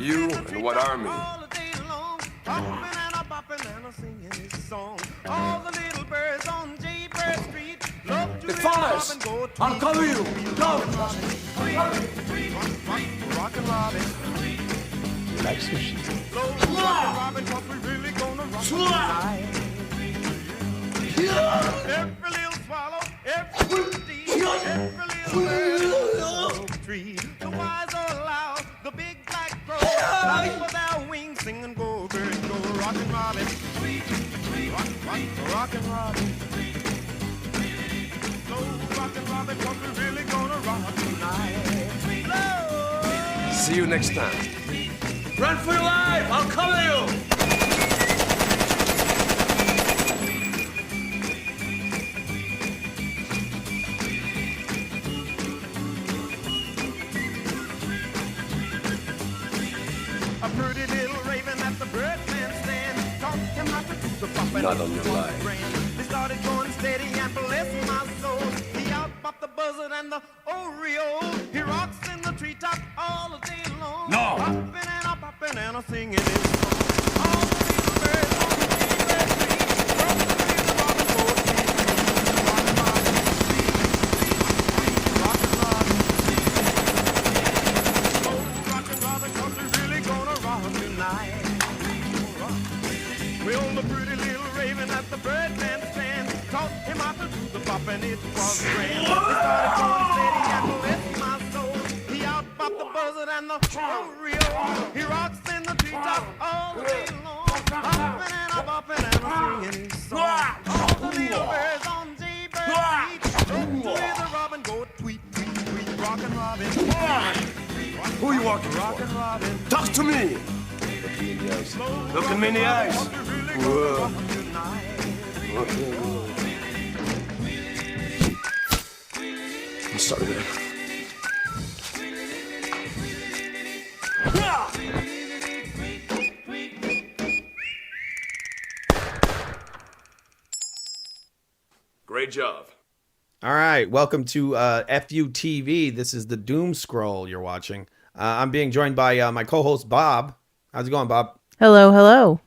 You and what army? Defend us! I'll cover you! Go! You like sushi? Every little swallow, every tree. The wise are loud, the big black crow, for their wings, sing and go, birds go, rockin' robin, rockin' robin. Slow rockin' robin, 'cause we're really gonna rock tonight. See you next time. Run for your life! I'll cover you! A pretty little raven at the birdman stand, taught him how to do the pop and Not on your life. They started going steady and bless my soul. He out popped the buzzard and the Oreo. He rocks in the treetop all the day long. No. Popping and a singing his song. All the little birds on the bluebird tree. Rockin' Robin, rockin' Robin, 'cause we're really gonna rock tonight. Well, the pretty little raven at the birdman stand taught him how to do the pop and it was grand. He started going steady and bless my soul. He out popped the buzzard and the Oreo. He rocks in the treetop all the day long. Hopping and a bopping and a singing his song. All the little birds on Jaybird Street. Look to the robin go tweet, tweet, tweet. Rockin' Robin. Who are you walking for? Rockin' Robin. Talk to me. Look at me in the eyes. Whoa. I'm sorry, man. Great job. All right, welcome to Futv. This is the Doom Scroll you're watching. I'm being joined by my co-host Bob. How's it going, Bob? Hello, hello.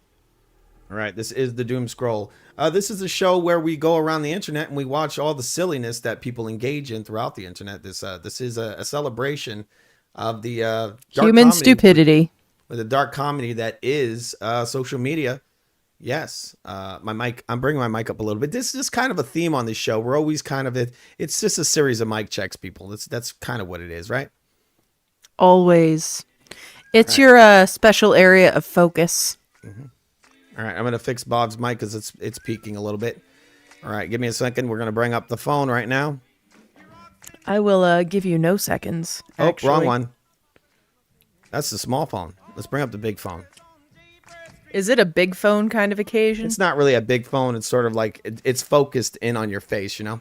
All right, this is the Doom Scroll. This is a show where we go around the internet and we watch all the silliness that people engage in throughout the internet. This is a celebration of the dark Human comedy, stupidity. with the dark comedy that is social media. Yes, my mic. I'm bringing my mic up a little bit. This is just kind of a theme on this show. We're always kind of it's just a series of mic checks, people. That's kind of what it is, right? Always. It's your special area of focus. All right, I'm gonna fix Bob's mic because it's peaking a little bit. All right, give me a second. We're gonna bring up the phone right now. I will give you no seconds. Actually. Oh, wrong one. That's the small phone. Let's bring up the big phone. Is it a big phone kind of occasion? It's not really a big phone. It's sort of like it's focused in on your face, you know?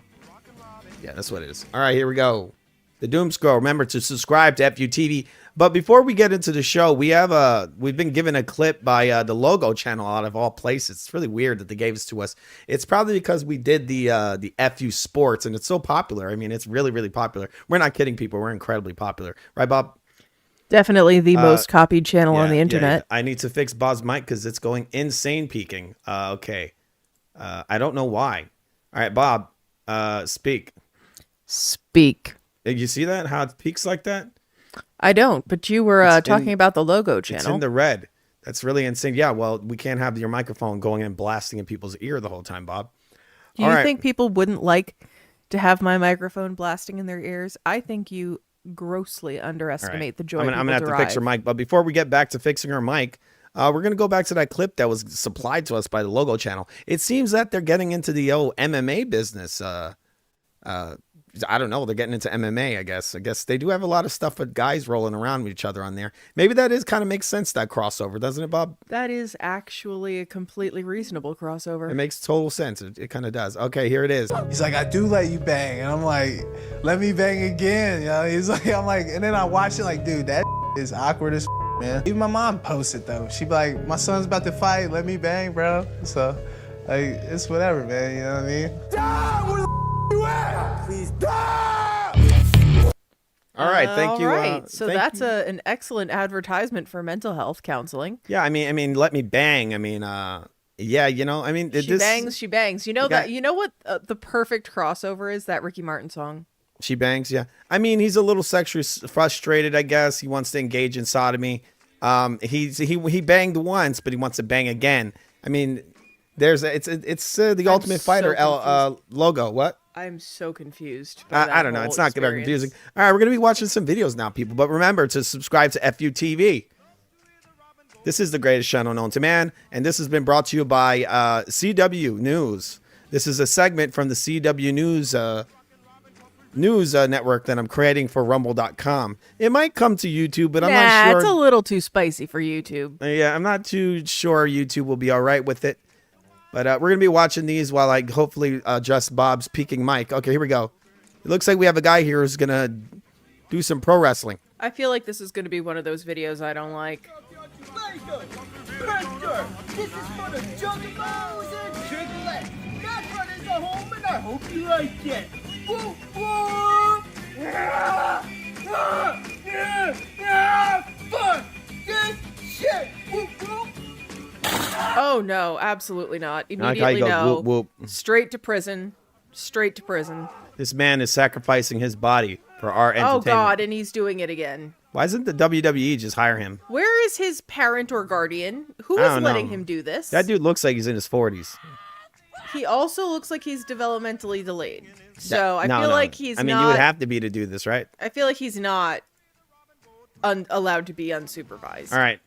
Yeah, that's what it is. All right, here we go. The Doom Scroll. Remember to subscribe to FUTV. But before we get into the show, we've been given a clip by the Logo channel out of all places. It's really weird that they gave this to us. It's probably because we did the FU Sports, and it's so popular. I mean, it's really, really popular. We're not kidding, people. We're incredibly popular. Right, Bob? Definitely the most copied channel on the internet. I need to fix Bob's mic because it's going insane peaking. Okay. I don't know why. All right, Bob, speak. Speak. Did you see that? How it peaks like that? I don't, but you were talking about the Logo channel. It's in the red. That's really insane. Yeah, well, we can't have your microphone going and blasting in people's ear the whole time, Bob. Do you think people wouldn't like to have my microphone blasting in their ears? I think you grossly underestimate the joy I'm gonna have to fix her mic. But before we get back to fixing her mic, we're going to go back to that clip that was supplied to us by the Logo channel. It seems that they're getting into the old MMA business. I don't know. They're getting into MMA, I guess. I guess they do have a lot of stuff with guys rolling around with each other on there. Maybe that is kind of makes sense, that crossover, doesn't it, Bob? That is actually a completely reasonable crossover. It makes total sense. It kind of does. Okay, here it is. He's like, I do let you bang. And I'm like, let me bang again. You know, he's like, I'm like, and then I watch it like, dude, that is awkward as man. Even my mom posts it though. She be like, my son's about to fight. Let me bang, bro. So, like, it's whatever, man. You know what I mean? Dad, where the you at? Please, Dad! All right, thank you. All right, so thank that's you. an excellent advertisement for mental health counseling. Yeah, I mean, let me bang. I mean, yeah, you know, I mean, She bangs, she bangs. You know got- that. You know what the perfect crossover is? That Ricky Martin song. She bangs, yeah. I mean, he's a little sexually frustrated, I guess. He wants to engage in sodomy. He banged once, but he wants to bang again. I mean, it's the Ultimate Fighter logo. What? I'm so confused. By I don't know. It's not very confusing. All right, we're gonna be watching some videos now, people. But remember to subscribe to FUTV. This is the greatest channel known to man, and this has been brought to you by CW News. This is a segment from the CW News network that I'm creating for Rumble.com. It might come to YouTube, but I'm not sure. It's a little too spicy for YouTube. Yeah, I'm not too sure YouTube will be all right with it. But we're going to be watching these while I hopefully adjust Bob's peaking mic. Okay, here we go. It looks like we have a guy here who's going to do some pro wrestling. I feel like this is going to be one of those videos I don't like. This is for the juggalos and triglets. That one is a home and I hope you like it. Woo, woo. Fuck this shit. Woo, woo. Oh no, absolutely not. Like how Immediately you go, no. whoop, whoop. Straight to prison. Straight to prison. This man is sacrificing his body for our entertainment. Oh god, and he's doing it again. Why doesn't the WWE just hire him? Where is his parent or guardian? Who I is don't letting know. him do this? That dude looks like he's in his 40s. He also looks like he's developmentally delayed. So I No, feel no. like he's I mean, not. you would have to be to do this, right? I feel like he's not allowed to be unsupervised. All right.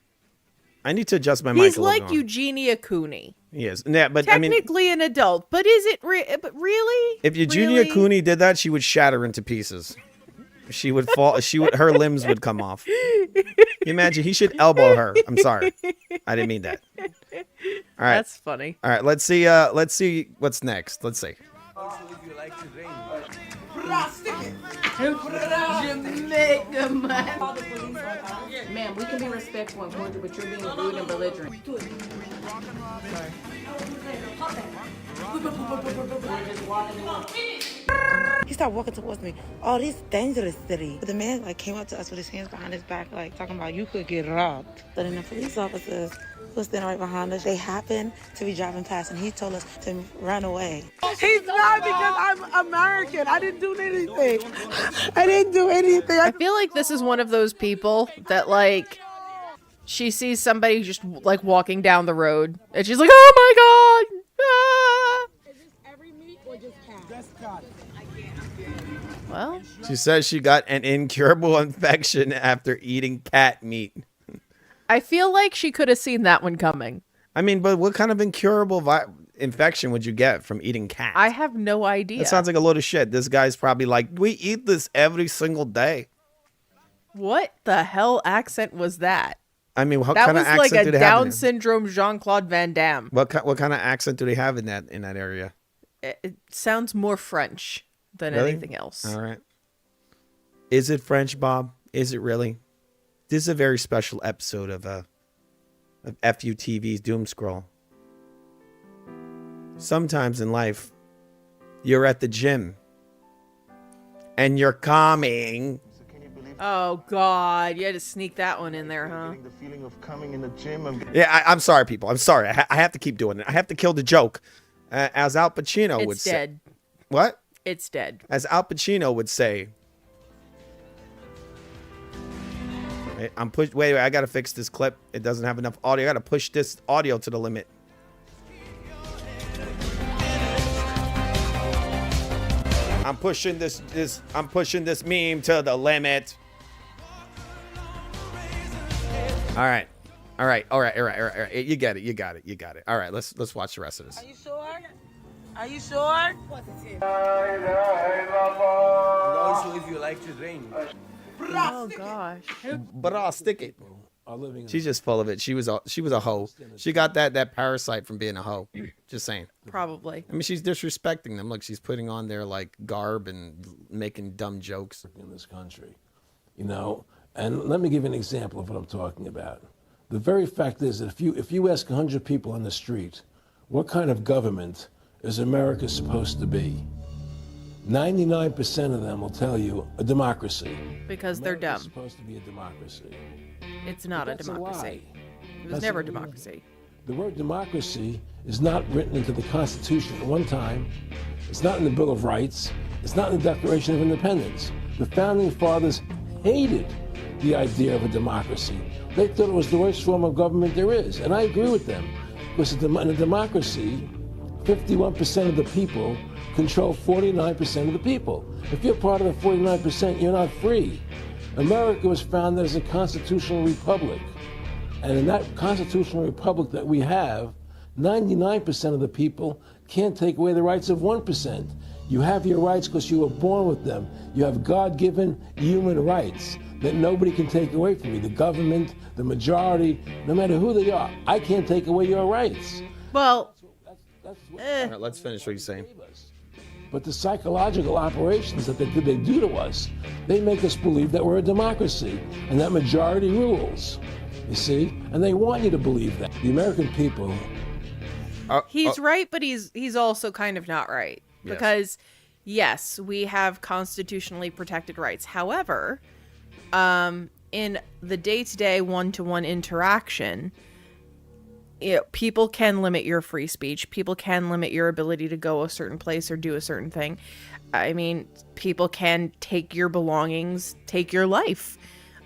I need to adjust my mic He's a little like more. Eugenia Cooney. He is. Yeah, but I mean, Technically an adult, but is it but really? if Eugenia Really? Cooney did that, she would shatter into pieces. She would fall. Her limbs would come off. Imagine he should elbow her. I'm sorry, I didn't mean that. All right, That's funny. all right. Let's see what's next. Let's see. Ma'am, we can be respectful and cordial, but you're being rude and belligerent. He started walking towards me. Oh, this dangerous city. But the man like came up to us with his hands behind his back, like talking about you could get robbed. So then the police officers who was standing right behind us, they happened to be driving past, and he told us to run away. He's not because I'm American. I didn't do anything. I didn't do anything. I feel like this is one of those people that like she sees somebody just like walking down the road and she's like, "Oh my god!" Ah! Well, She says she got an incurable infection after eating cat meat. I feel like she could have seen that one coming. I mean, but what kind of incurable infection would you get from eating cat? I have no idea. That sounds like a load of shit. This guy's probably like, we eat this every single day. What the hell accent was that? I mean, what That kind was of like accent do a they have? Down syndrome Jean-Claude Van Damme. What kind of accent do they have in that area? It sounds more French than Really? anything else. All right. Is it French, Bob? Is it really? This is a very special episode of FUTV's Doom Scroll. Sometimes in life, you're at the gym and you're calming. Oh God, you had to sneak that one in there, huh? The feeling of coming in the gym and Yeah, I'm sorry, people. I'm sorry. I have to keep doing it. I have to kill the joke. As Al Pacino would It's say. dead. What? It's dead. As Al Pacino would say. Wait, I gotta fix this clip. It doesn't have enough audio. I gotta push this audio to the limit. I'm pushing this meme to the limit. All right. You get it. All right, let's watch the rest of this. Are you sure? Are you sure? Also, if you like to drink. Oh gosh. But I'll stick it. She's just full of it. She was a hoe. She got that parasite from being a hoe. Just saying. Probably. I mean, she's disrespecting them. Look, she's putting on their like garb and making dumb jokes. In this country, you know, and let me give you an example of what I'm talking about. The very fact is that if you ask 100 people on the street, what kind of government is America supposed to be? 99% of them will tell you a democracy. Because they're America's dumb. supposed to be a democracy. It's not a That's a democracy. lie. It was That's never a a democracy. The word democracy is not written into the Constitution at one time. It's not in the Bill of Rights. It's not in the Declaration of Independence. The Founding Fathers hated the idea of a democracy. They thought it was the worst form of government there is. And I agree with them. Because in a democracy, 51% of the people control 49% of the people. If you're part of the 49%, you're not free. America was founded as a constitutional republic. And in that constitutional republic that we have, 99% of the people can't take away the rights of 1%. You have your rights because you were born with them. You have God-given human rights that nobody can take away from you. The government, the majority, no matter who they are, I can't take away your rights. Well, That's All right, let's finish what you're saying. But the psychological operations that they do to us, they make us believe that we're a democracy and that majority rules. You see? And they want you to believe that. The American people. he's right, but he's also kind of not right. Yes. Because, yes, we have constitutionally protected rights. However, in the day-to-day one-to-one interaction, people can limit your free speech. People can limit your ability to go a certain place or do a certain thing. I mean, people can take your belongings, take your life.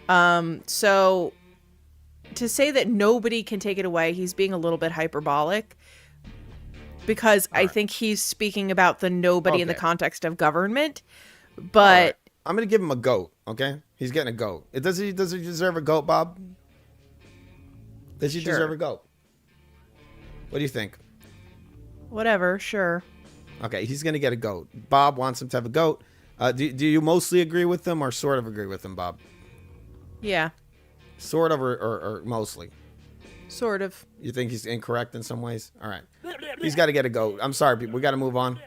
So to say that nobody can take it away, he's being a little bit hyperbolic, because I think he's speaking about the nobody in the Okay. context of government. All But right. I'm gonna give him a goat. Okay, he's getting a goat. Does he deserve a goat, Bob? Does he Sure. deserve a goat? What do you think? whatever, sure. Okay, he's gonna get a goat. Bob wants him to have a goat. Do you mostly agree with him or sort of agree with him, Bob? Yeah, Sort of or mostly? sort of. You think he's incorrect in some ways? All right. He's got to get a goat. I'm sorry, people. We got to move on.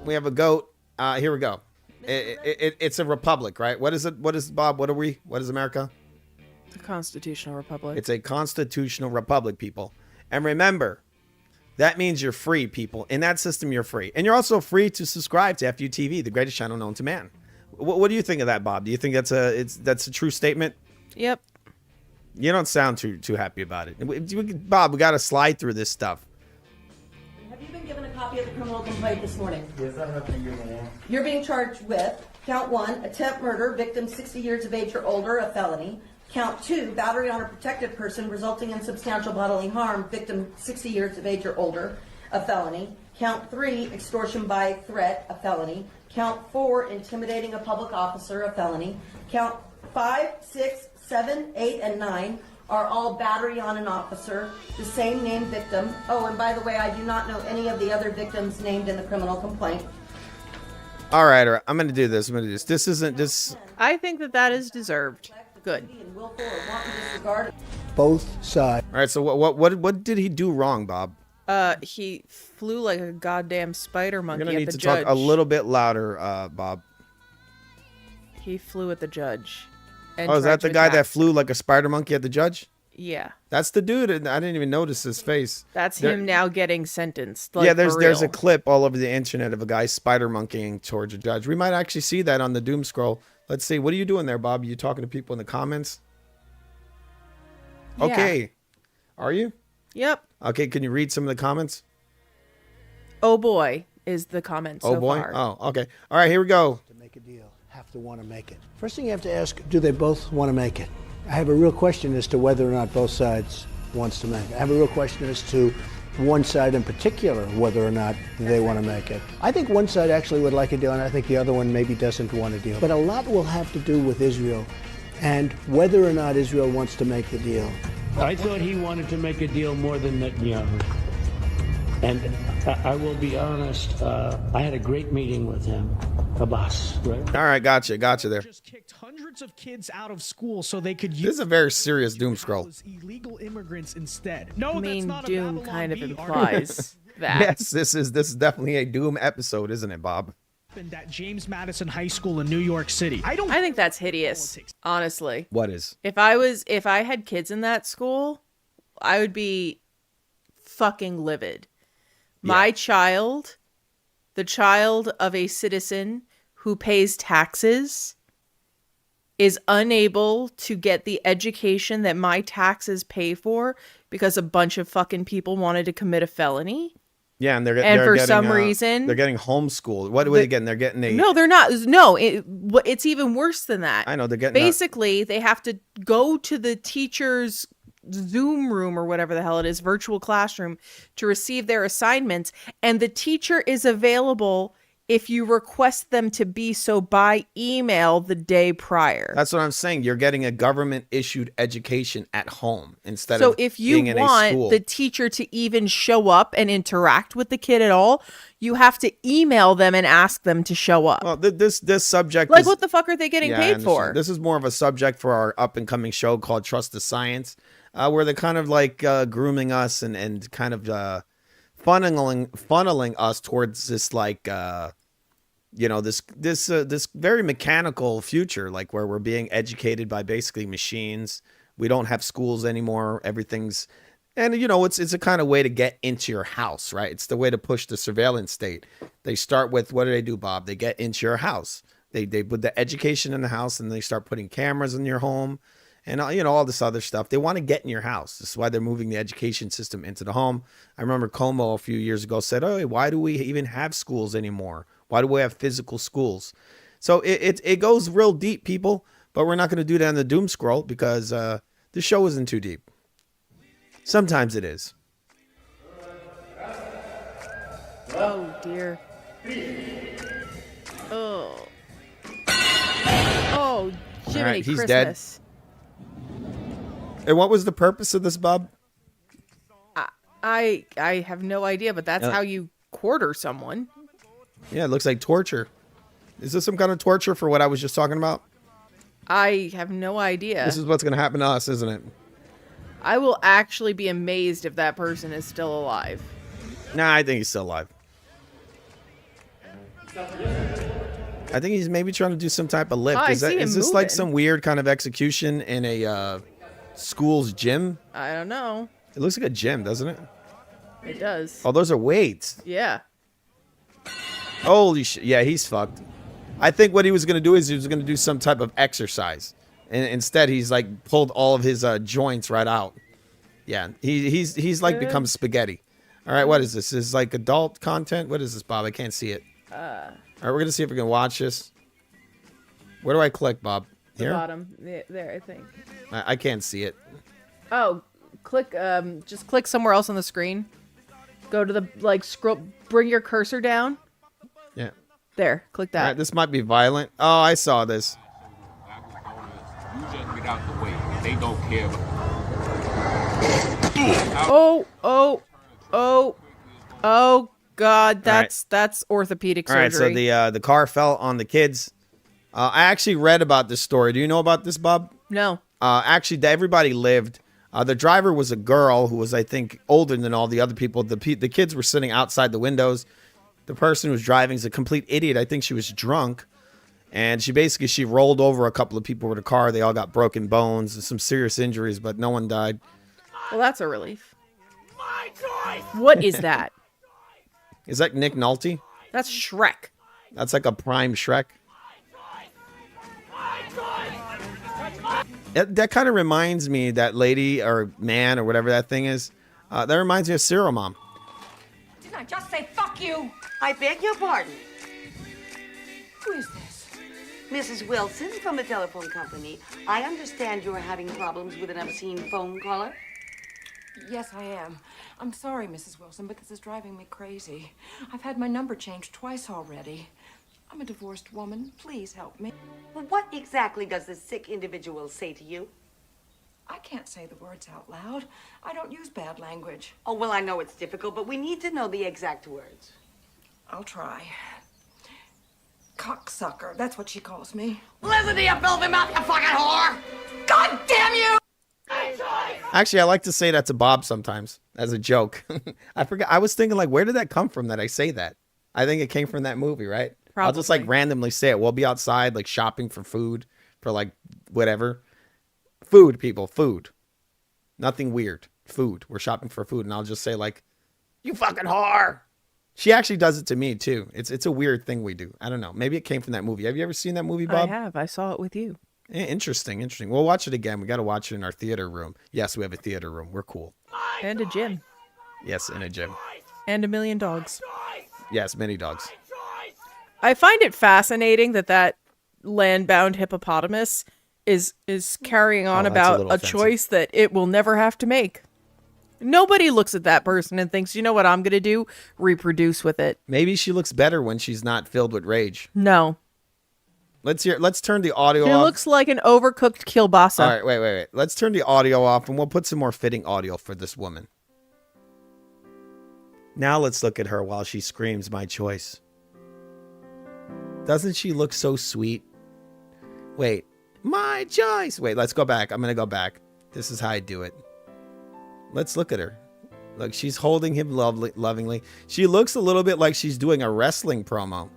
We have a goat. Here we go. It's a republic, right? What is it? What is, Bob? What are we? What is America? The constitutional republic. It's a constitutional republic, people. And remember, that means you're free, people. In that system, you're free. And you're also free to subscribe to FUTV, the greatest channel known to man. What do you think of that, Bob? Do you think that's a true statement? Yep. You don't sound too happy about it. Bob, we got to slide through this stuff. Have you been given a copy of the criminal complaint this morning? Yes, I have been given one. You're being charged with count 1, attempt murder, victim 60 years of age or older, a felony. Count 2, battery on a protected person resulting in substantial bodily harm, victim 60 years of age or older, a felony. Count 3, extortion by threat, a felony. Count 4, intimidating a public officer, a felony. Count 5, 6, 7, 8, and 9 are all battery on an officer, the same named victim. Oh, and by the way, I do not know any of the other victims named in the criminal complaint. All right. I'm going to do this. This isn't this. I think that is deserved. Good. And willful or wanton disregard. Both sides. All right. So what did he do wrong, Bob? He flew like a goddamn spider You're monkey going to at need the to judge. talk a little bit louder, Bob. He flew at the judge. And Oh, is tried that the to guy that attack. flew like a spider monkey at the judge? Yeah. That's the dude. And I didn't even notice his face. That's There- him now getting sentenced. Like, Yeah, for there's a real. clip all over the internet of a guy spider monkeying towards a judge. We might actually see that on the doom scroll. Let's see. What are you doing there, Bob? Are you talking to people in the comments? Yeah. Okay. Are you? Yep. Okay, can you read some of the comments? Oh boy is the comment so Oh boy. far. Oh, okay. All right, here we go. To make a deal, have to want to make it. First thing you have to ask, do they both want to make it? I have a real question as to whether or not both sides wants to make it. I have a real question as to one side in particular, whether or not they want to make it. I think one side actually would like a deal, and I think the other one maybe doesn't want a deal. But a lot will have to do with Israel and whether or not Israel wants to make the deal. I thought he wanted to make a deal more than Netanyahu. And I will be honest, I had a great meeting with him, Abbas, right? All right, gotcha there. Just kicked hundreds of kids out of school so they could This use is a very serious doom scroll. illegal immigrants instead. No, I that's mean, not a Doom Babylon kind of Bee implies that. Yes, this is definitely a doom episode, isn't it, Bob? article at James Madison High School in New York City. I think that's hideous, honestly. What is? If I had kids in that school, I would be fucking livid. My child the child of a citizen who pays taxes is unable to get the education that my taxes pay for because a bunch of fucking people wanted to commit a felony. Yeah, and they're for getting, some reason they're getting homeschooled. What are they getting? They're getting a No, they're not. No, it's even worse than that. I know they're getting basically they have to go to the teacher's Zoom room or whatever the hell it is, virtual classroom, to receive their assignments, and the teacher is available if you request them to be so by email the day prior. That's what I'm saying. You're getting a government issued education at home instead so of if you being in a want school. the teacher to even show up and interact with the kid at all, you have to email them and ask them to show up. Well, this subject like is, what the fuck are they getting Yeah, I paid understand. for? This is more of a subject for our up and coming show called Trust the Science, where they're kind of like grooming us and kind of funneling us towards this like this very mechanical future, like where we're being educated by basically machines. We don't have schools anymore. Everything's, and it's a kind of way to get into your house, right? It's the way to push the surveillance state. They start with, what do, Bob? They get into your house. They put the education in the house, and they start putting cameras in your home, and all this other stuff. They want to get in your house. This is why they're moving the education system into the home. I remember Como a few years ago said, "Oh, why do we even have schools anymore? Why do we have physical schools?" So it goes real deep, people. But we're not going to do that in the doom scroll because the show isn't too deep. Sometimes it is. Oh dear. Oh. Oh, Jiminy All right, he's Christmas. dead. And what was the purpose of this, Bob? I have no idea, but that's how you quarter someone. Yeah, it looks like torture. Is this some kind of torture for what I was just talking about? I have no idea. This is what's going to happen to us, isn't it? I will actually be amazed if that person is still alive. Nah, I think he's still alive. I think he's maybe trying to do some type of lift. Oh, Is this moving. like some weird kind of execution in a school's gym? I don't know. It looks like a gym, doesn't it? It does. Oh, those are weights. Yeah. Holy shit. Yeah, he's fucked. I think what he was going to do is he was going to do some type of exercise. And instead, he's like pulled all of his joints right out. Yeah, he's like become spaghetti. All right, what is this? This is like adult content? What is this, Bob? I can't see it. All right, we're going to see if we can watch this. Where do I click, Bob? Here? The bottom. There, I think. I can't see it. Oh, click. Just click somewhere else on the screen. Go to the scroll. Bring your cursor down. Yeah. There. Click that. All right, this might be violent. Oh, I saw this. You just get out the way. They don't care. Oh, God, that's orthopedic surgery. All right, so the car fell on the kids. I actually read about this story. Do you know about this, Bob? No. Actually, everybody lived. The driver was a girl who was, I think, older than all the other people. The kids were sitting outside the windows. The person who was driving is a complete idiot. I think she was drunk. And she rolled over a couple of people with a car. They all got broken bones and some serious injuries, but no one died. Well, that's a relief. What is that? Is that Nick Nolte? That's Shrek. That's like a prime Shrek. That kind of reminds me, that lady or man or whatever that thing is. That reminds me of Serial Mom. Didn't I just say fuck you? I beg your pardon. Who is this? Mrs. Wilson from the telephone company. I understand you're having problems with an obscene phone caller. Yes, I am. I'm sorry, Mrs. Wilson, but this is driving me crazy. I've had my number changed twice already. I'm a divorced woman. Please help me. Well, what exactly does this sick individual say to you? I can't say the words out loud. I don't use bad language. Oh, well, I know it's difficult, but we need to know the exact words. I'll try. Cocksucker. That's what she calls me. Listen to you, filthy mouth, you fucking whore! God damn you! Actually, I like to say that to Bob sometimes as a joke. I forgot. I was thinking, like, where did that come from that I say that? I think it came from that movie, right? Probably. I'll just like randomly say it. We'll be outside, like shopping for food, for like whatever. Food, people, food. Nothing weird. Food. We're shopping for food. And I'll just say, like, you fucking whore. She actually does it to me too. It's a weird thing we do. I don't know. Maybe it came from that movie. Have you ever seen that movie, Bob? I have. I saw it with you. Interesting. We'll watch it again. We got to watch it in our theater room. Yes, we have a theater room. We're cool. And a gym. Yes, in a gym. And a million dogs. Yes, many dogs. I find it fascinating that land-bound hippopotamus is carrying on about a choice that it will never have to make. Nobody looks at that person and thinks, you know what I'm going to do? Reproduce with it. Maybe she looks better when she's not filled with rage. No. Let's turn the audio off. She looks like an overcooked kielbasa. All right, wait. Let's turn the audio off and we'll put some more fitting audio for this woman. Now let's look at her while she screams my choice. Doesn't she look so sweet? Wait, my choice. Wait, let's go back. I'm going to go back. This is how I do it. Let's look at her. Look, she's holding him lovingly. She looks a little bit like she's doing a wrestling promo,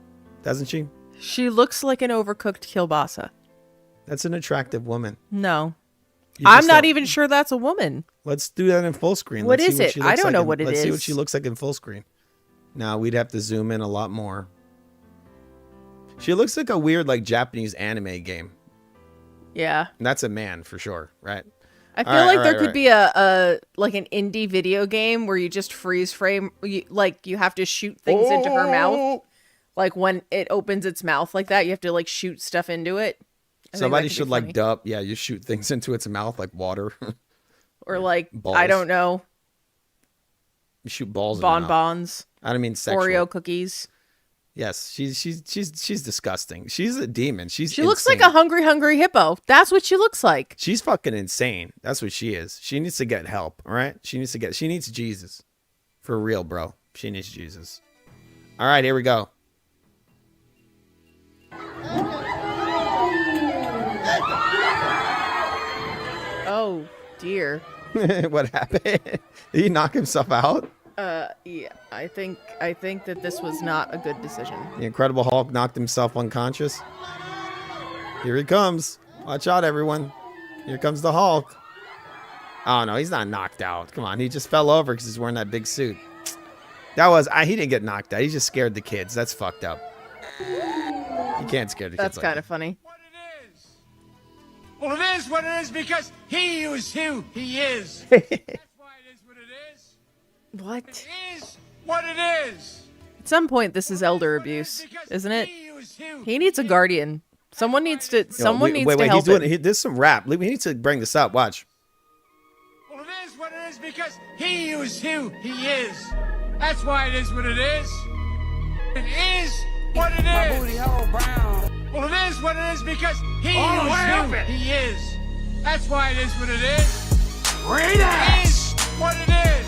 doesn't she? She looks like an overcooked kielbasa. That's an attractive woman. No. I'm not even sure that's a woman. Let's do that in full screen. What is it? I don't know what it is. Let's see what she looks like in full screen. Now, we'd have to zoom in a lot more. She looks like a weird, like, Japanese anime game. Yeah. And that's a man, for sure, right? I feel like there could be a like an indie video game where you just freeze frame, you have to shoot things into her mouth. Like when it opens its mouth like that, you have to like shoot stuff into it. Somebody should like dub. Yeah, you shoot things into its mouth like water. Or like, balls. I don't know. You shoot balls. Bonbons. I don't mean sexual. Oreo cookies. Yes, she's disgusting. She's a demon. She looks like a hungry hippo. That's what she looks like. She's fucking insane. That's what she is. She needs to get help, all right? She needs Jesus. For real, bro. She needs Jesus. All right, here we go. Oh, dear. What happened? Did he knock himself out? Yeah, I think that this was not a good decision. The Incredible Hulk knocked himself unconscious. Here he comes. Watch out, everyone. Here comes the Hulk. Oh, no, he's not knocked out. Come on, he just fell over because he's wearing that big suit. He didn't get knocked out. He just scared the kids. That's fucked up. You can't scare the kids. That's kind of funny. Well, it is what it is because he is who he is. That's why it is what it is. What? It is what it is. At some point, this is elder abuse, isn't it? He needs a guardian. Someone needs to. Someone needs to help him. There's some rap. We need to bring this up. Watch. Well, it is what it is because he is who he is. That's why it is what it is. It is what it is. My booty hole brown. Well, it is what it is because he is who he is. That's why it is what it is. It is what it is.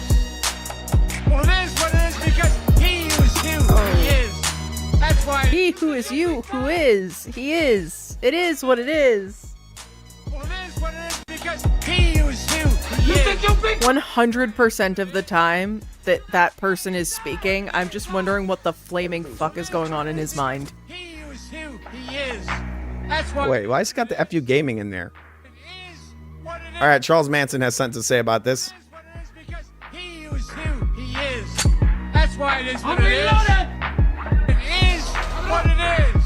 Well, it is what it is because he is who he is. That's why. He who is you, who is. He is. It is what it is. Well, it is what it is because he is who he is. 100% of the time that person is speaking, I'm just wondering what the flaming fuck is going on in his mind. He is who he is. That's why. Wait, why is it got the FU Gaming in there? All right, Charles Manson has something to say about this. He is who he is. That's why it is what it is. It is what it is.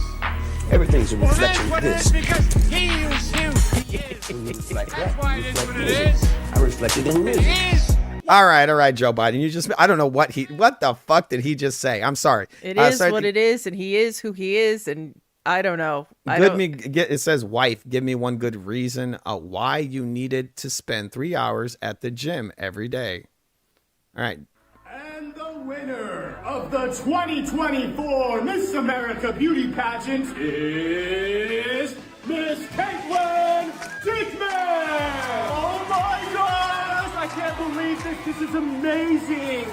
Everything's a reflection of this. Because he is who he is. That's why it is what it is. I reflected in music. It is. All right, Joe Biden. I don't know what the fuck did he just say? I'm sorry. It is what it is, and he is who he is, and I don't know. It says, wife, give me one good reason why you needed to spend 3 hours at the gym every day. All right. And the winner of the 2024 Miss America Beauty Pageant is Miss Caitlin Dickman! Oh my gosh! I can't believe this. This is amazing.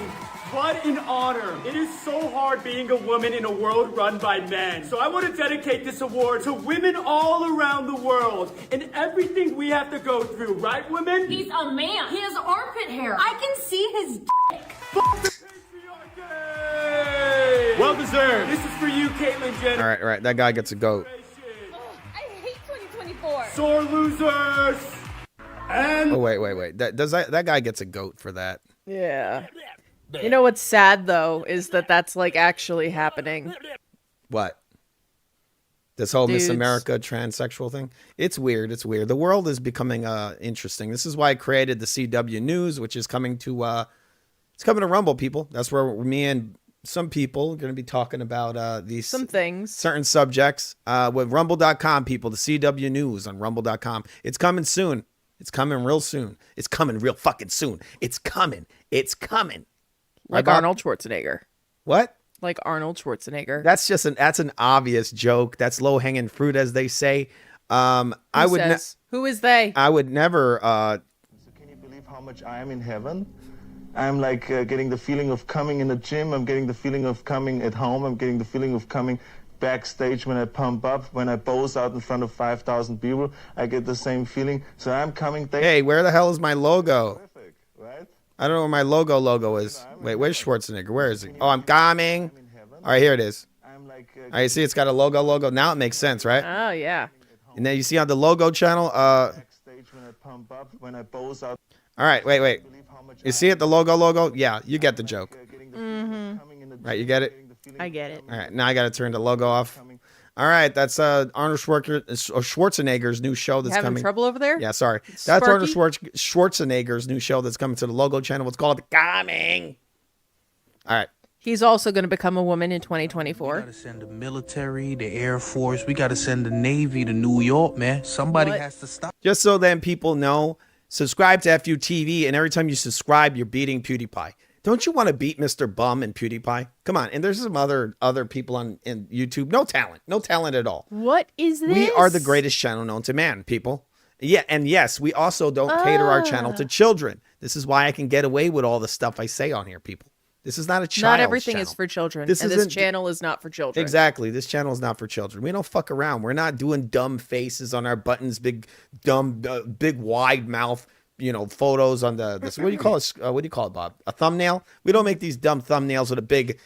What an honor. It is so hard being a woman in a world run by men. So I want to dedicate this award to women all around the world and everything we have to go through. Right, women? He's a man. He has armpit hair. I can see his dick. Well deserved. This is for you, Caitlyn Jenner. All right. That guy gets a goat. I hate 2024. Sore losers. And wait. That guy gets a goat for that. Yeah. You know what's sad though is that that's like actually happening. What? This whole Miss Dudes. America transsexual thing. It's weird. It's weird. The world is becoming interesting. This is why I created the CW News, which is coming to it's coming to Rumble, people. That's where me and some people are going to be talking about these Some things. certain subjects with rumble.com, people. The CW News on rumble.com. It's coming soon. It's coming real soon. It's coming real fucking soon. It's coming. It's coming. Like Right, Bob? Arnold Schwarzenegger. What? Like Arnold Schwarzenegger. That's an obvious joke. That's low hanging fruit, as they say. Who is they? I would never. Believe how much I am in heaven. I'm like getting the feeling of coming in the gym. I'm getting the feeling of coming at home. I'm getting the feeling of coming backstage when I pump up, when I pose out in front of 5,000 people. I get the same feeling. So I'm coming. Hey, where the hell is my logo? Right? I don't know where my logo is. Wait, where's Schwarzenegger? Where is he? Oh, I'm coming. All right, here it is. All right, see, it's got a logo. Now it makes sense, right? Oh yeah. And then you see on the logo channel. All right, wait. You see it, the logo? Yeah, you get the joke. Right, you get it? I get it. All right, now I got to turn the logo off. All right, that's Arnold Schwarzenegger's new show that's Having coming. trouble over there? Yeah, sorry. That's Sparky? Arnold Schwarzenegger's new show that's coming to the logo channel. It's called Coming. All right. He's also going to become a woman in 2024. We gotta send the military, the Air Force. We gotta send the Navy to New York, man. Somebody has to stop. Just so then people know, subscribe to FUTV, and every time you subscribe, you're beating PewDiePie. Don't you want to beat Mr. Bum and PewDiePie? Come on. And there's some other people on YouTube. No talent at all. What is this? We are the greatest channel known to man, people. Yeah, and yes, we also don't cater our channel to children. This is why I can get away with all the stuff I say on here, people. This is not a child. Not everything is for children. This channel is not for children. Exactly. This channel is not for children. We don't fuck around. We're not doing dumb faces on our buttons, big wide mouth, photos on the what do you call it? What do you call it, Bob? A thumbnail? We don't make these dumb thumbnails with a big,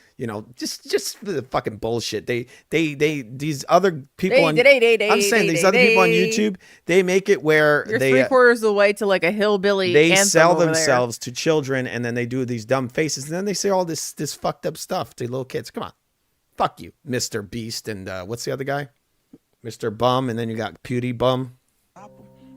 just the fucking bullshit. These other people I'm saying these other people on YouTube, they make it where You're they 3/4 of the way to like a hillbilly. they anthem sell over themselves to children, and then they do these dumb faces, and then they say all this fucked up stuff to little kids. Come on, fuck you, Mr. Beast, and what's the other guy, Mr. Bum, and then you got Pewdie Bum.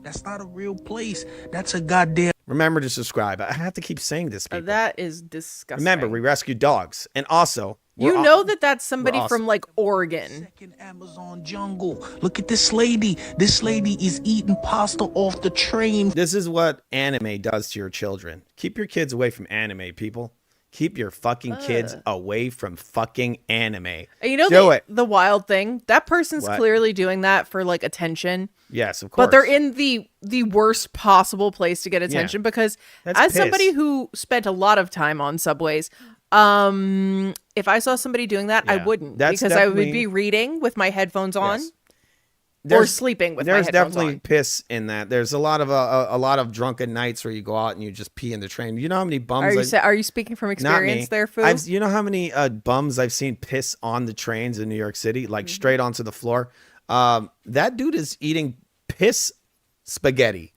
That's not a real place. That's a goddamn. Remember to subscribe. I have to keep saying this, people. That is disgusting. Remember, we rescue dogs, and also you know that's somebody from like Oregon. Amazon jungle. Look at this lady. This lady is eating pasta off the train. This is what anime does to your children. Keep your kids away from anime, people. Keep your fucking kids away from fucking anime. You know the wild thing? That person's clearly doing that for like attention. Yes, of course. But they're in the worst possible place to get attention because as somebody who spent a lot of time on subways, if I saw somebody doing that, I wouldn't because I would be reading with my headphones on. Or sleeping with my headphones on. There's definitely piss in that. There's a lot of drunken nights where you go out and you just pee in the train. You know how many bums? Are you speaking from experience there, Fu? You know how many bums I've seen piss on the trains in New York City, like straight onto the floor. That dude is eating piss spaghetti.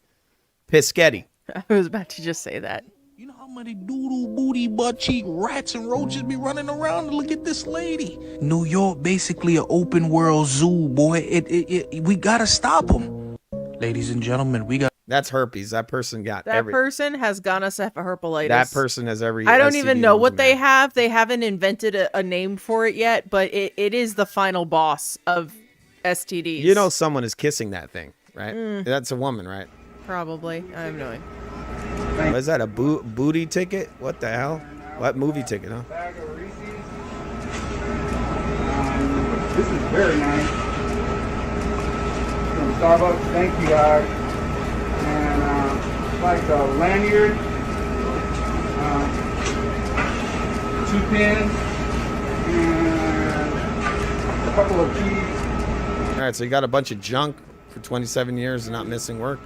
Piscetti. I was about to just say that. You know how many doodle booty butt cheek rats and roaches be running around? Look at this lady. New York, basically an open world zoo, boy. We gotta stop them. Ladies and gentlemen, we got. That's herpes. That person got that person has gonorrhea herpelitis. That person has every. I don't even know what they have. They haven't invented a name for it yet, but it is the final boss of STDs. You know, someone is kissing that thing, right? That's a woman, right? Probably. I have no idea. What is that? A booty ticket? What the hell? What movie ticket, huh? This is very nice. From Starbucks. Thank you guys. And like a lanyard, 2 pins, and a couple of keys. All right, so you got a bunch of junk for 27 years and not missing work.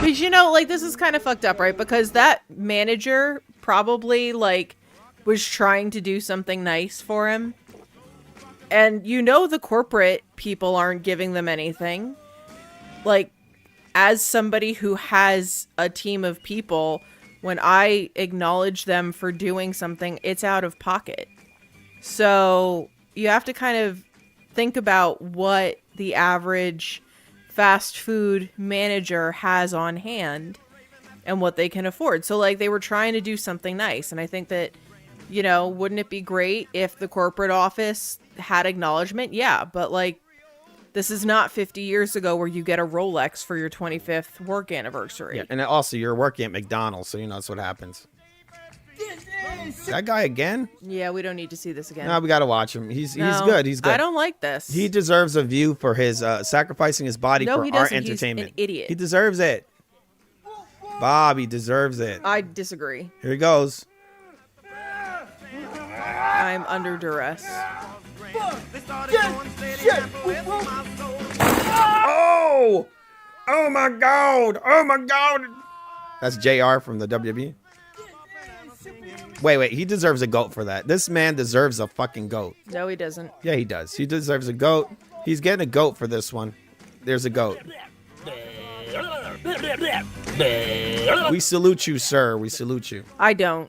Because this is kind of fucked up, right? Because that manager probably was trying to do something nice for him, and the corporate people aren't giving them anything. As somebody who has a team of people, when I acknowledge them for doing something, it's out of pocket. So you have to kind of think about what the average fast food manager has on hand and what they can afford. So like they were trying to do something nice. And I think that, you know, wouldn't it be great if the corporate office had acknowledgement? Yeah, but like this is not 50 years ago where you get a Rolex for your 25th work anniversary. Yeah, and also you're working at McDonald's, so you know that's what happens. That guy again? Yeah, we don't need to see this again. No, we gotta watch him. He's No, good. He's good. I don't like this. He deserves a view for his sacrificing his body No, for he our doesn't. He's entertainment. an idiot. He deserves it. Bob, he deserves it. I disagree. Here he goes. I'm under duress. Oh! Oh my God! Oh my God! That's JR from the WWE. Wait, he deserves a goat for that. This man deserves a fucking goat. No, he doesn't. Yeah, he does. He deserves a goat. He's getting a goat for this one. There's a goat. We salute you, sir. We salute you. I don't.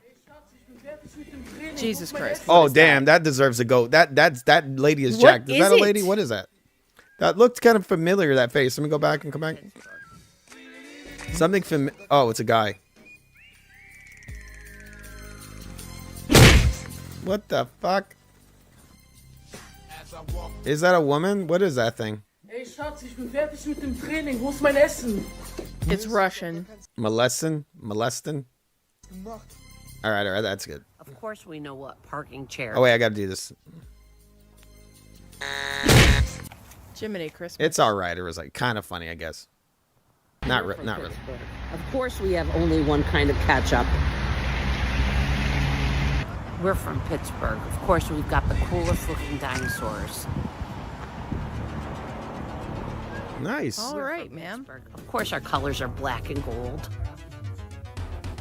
Jesus Christ. Oh, damn. That deserves a goat. That lady is What jacked. Is is that a lady? it? What is that? That looked kind of familiar, that face. Let me go back and come back. Something oh, it's a guy. What the fuck? Is that a woman? What is that thing? Hey Schatz, ich bin fertig mit dem Training. Wo ist mein Essen? It's Russian. Molestin? All right, that's good. Of course we know what parking chair. Oh wait, I gotta do this. Jiminy Christmas. It's all right. It was like kind of funny, I guess. Not really. Of course we have only one kind of ketchup. We're from Pittsburgh. Of course we've got the coolest looking dinosaurs. Nice. All right, ma'am. Of course our colors are black and gold.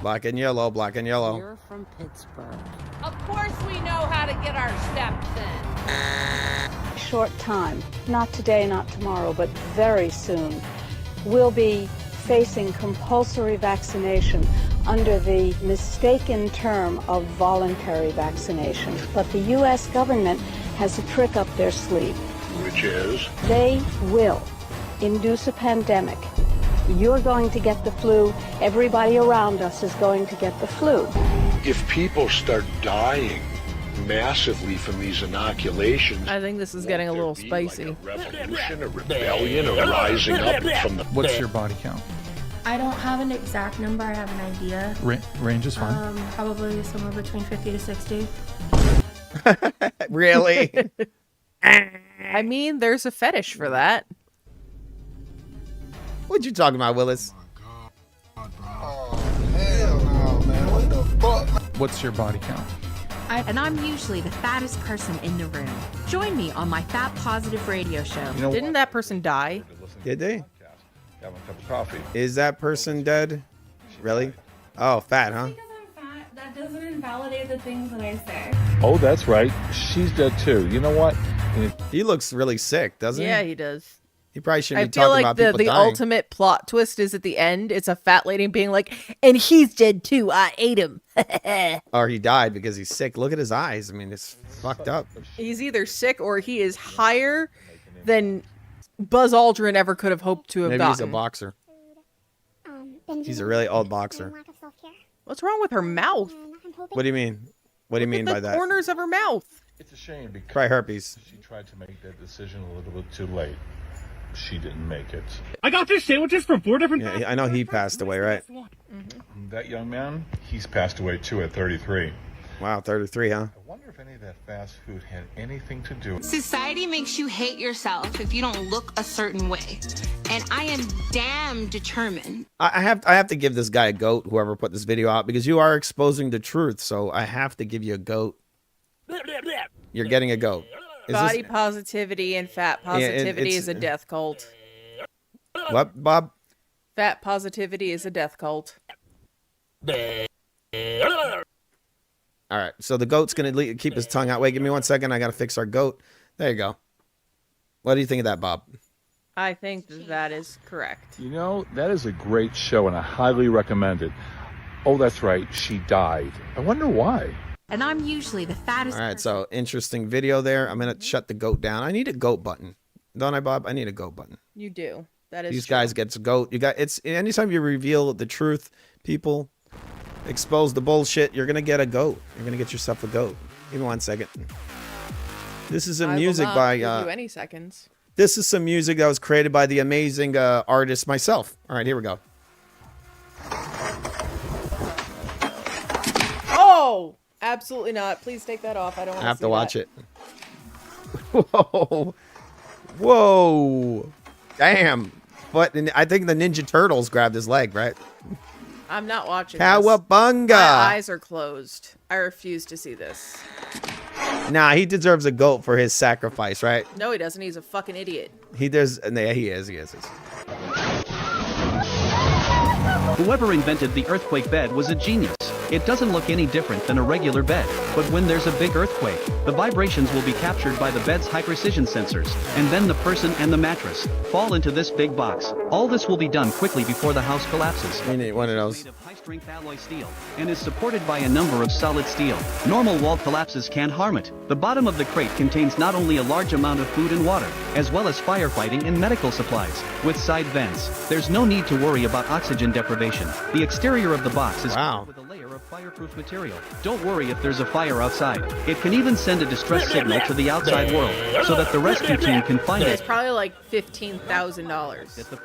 Black and yellow, black and yellow. We're from Pittsburgh. Of course we know how to get our steps in. Short time, not today, not tomorrow, but very soon, we'll be facing compulsory vaccination under the mistaken term of voluntary vaccination. But the U.S. government has a trick up their sleeve. Which is? They will induce a pandemic. You're going to get the flu. Everybody around us is going to get the flu. If people start dying massively from these inoculations, I think this is getting a little spicy. like a revolution, a rebellion, a rising up from the... What's your body count? I don't have an exact number. I have an idea. Range is fine. Probably somewhere between 50 to 60. Really? I mean, there's a fetish for that. What you talking about, Willis? What's your body count? And I'm usually the fattest person in the room. Join me on my Fat Positive radio show. You know Didn't that person die? Did they? Have a cup of coffee. Is that person dead? Really? Oh, fat, huh? That doesn't invalidate the things that I say. Oh, that's right. She's dead too. You know what? He looks really sick, doesn't he? Yeah, he does. He probably shouldn't I be feel talking like about people the dying. ultimate plot twist is at the end. It's a fat lady being like, and he's dead too. I ate him. Or he died because he's sick. Look at his eyes. I mean, it's fucked up. He's either sick or he is higher than Buzz Aldrin ever could have hoped to have Maybe gotten. he's a boxer. He's a really old boxer. What's wrong with her mouth? What do you mean? What do you mean Look by at the that? corners of her mouth. It's a shame because Try herpes. she tried to make that decision a little bit too late. She didn't make it. I got fish sandwiches from 4 different... Yeah, I know he passed away, right? That young man, he's passed away too at 33. Wow, 33, huh? I wonder if any of that fast food had anything to do with... Society makes you hate yourself if you don't look a certain way. And I am damn determined. I have to give this guy a goat, whoever put this video out, because you are exposing the truth, so I have to give you a goat. You're getting a goat. Body positivity and fat positivity is a death cult. What, Bob? Fat positivity is a death cult. All right, so the goat's going to keep his tongue out. Wait, give me 1 second. I got to fix our goat. There you go. What do you think of that, Bob? I think that is correct. You know, that is a great show and I highly recommend it. Oh, that's right. She died. I wonder why. And I'm usually the fattest. All right, so interesting video there. I'm gonna shut the goat down. I need a goat button, don't I, Bob? I need a goat button. You do. That is These true. guys gets a goat. You got it's anytime you reveal the truth, people expose the bullshit. You're gonna get a goat. You're gonna get yourself a goat. Give me 1 second. This is some music by. Give you any seconds. This is some music that was created by the amazing artist myself. All right, here we go. Oh, absolutely not. Please take that off. I don't want I have see to watch that. it. Whoa. Whoa. Damn. But I think the Ninja Turtles grabbed his leg, right? I'm not watching this. Cowabunga. My eyes are closed. I refuse to see this. Nah, he deserves a goat for his sacrifice, right? No, he doesn't. He's a fucking idiot. He does. Yeah, he is. Whoever invented the earthquake bed was a genius. It doesn't look any different than a regular bed, but when there's a big earthquake, the vibrations will be captured by the bed's high-precision sensors, and then the person and the mattress fall into this big box. All this will be done quickly before the house collapses. We need one of those. Made of high-strength alloy steel, and is supported by a number of solid steel. Normal wall collapses can't harm it. The bottom of the crate contains not only a large amount of food and water, as well as firefighting and medical supplies. With side vents, there's no need to worry about oxygen deprivation. The exterior of the box is covered with a layer of fireproof material. Don't worry if there's a fire outside. It can even send a distress signal to the outside world, so that the rescue team can find It's it. probably like $15,000.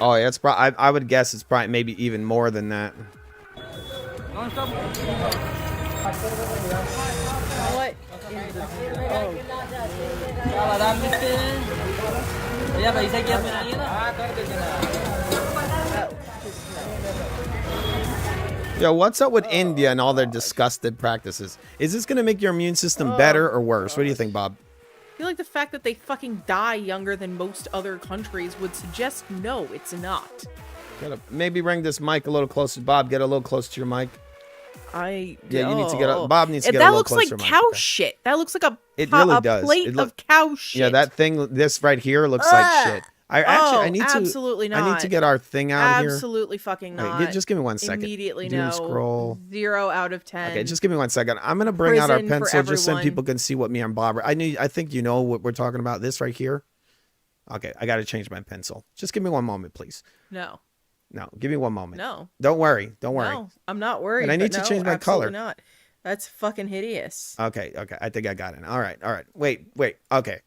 Oh, yeah, it's probably. I would guess it's probably maybe even more than that. What? Yo, what's up with India and all their disgusted practices? Is this gonna make your immune system better or worse? What do you think, Bob? I feel like the fact that they fucking die younger than most other countries would suggest no, it's not. Gotta maybe bring this mic a little closer. Bob, get a little closer to your mic. You need to get up. Bob needs to get a that little looks closer. like cow shit. That looks like a Really does. plate of cow shit. Yeah, that thing. This right here looks like shit. I need to. Absolutely not. I need to get our thing out here. Absolutely fucking not. Wait, just give me 1 second. Immediately Doom no. scroll. 0 out of 10. Okay, just give me 1 second. I'm gonna bring out our Prison for pencil just so everyone. people can see what me and Bob. I think you know what we're talking about. This right here. Okay, I got to change my pencil. Just give me 1 moment, please. No. No, give me 1 moment. No. Don't worry. Don't worry. No, I'm not worried. And I need but to change no, my color. absolutely Not. That's fucking hideous. Okay. I think I got it. All right. Wait. Okay.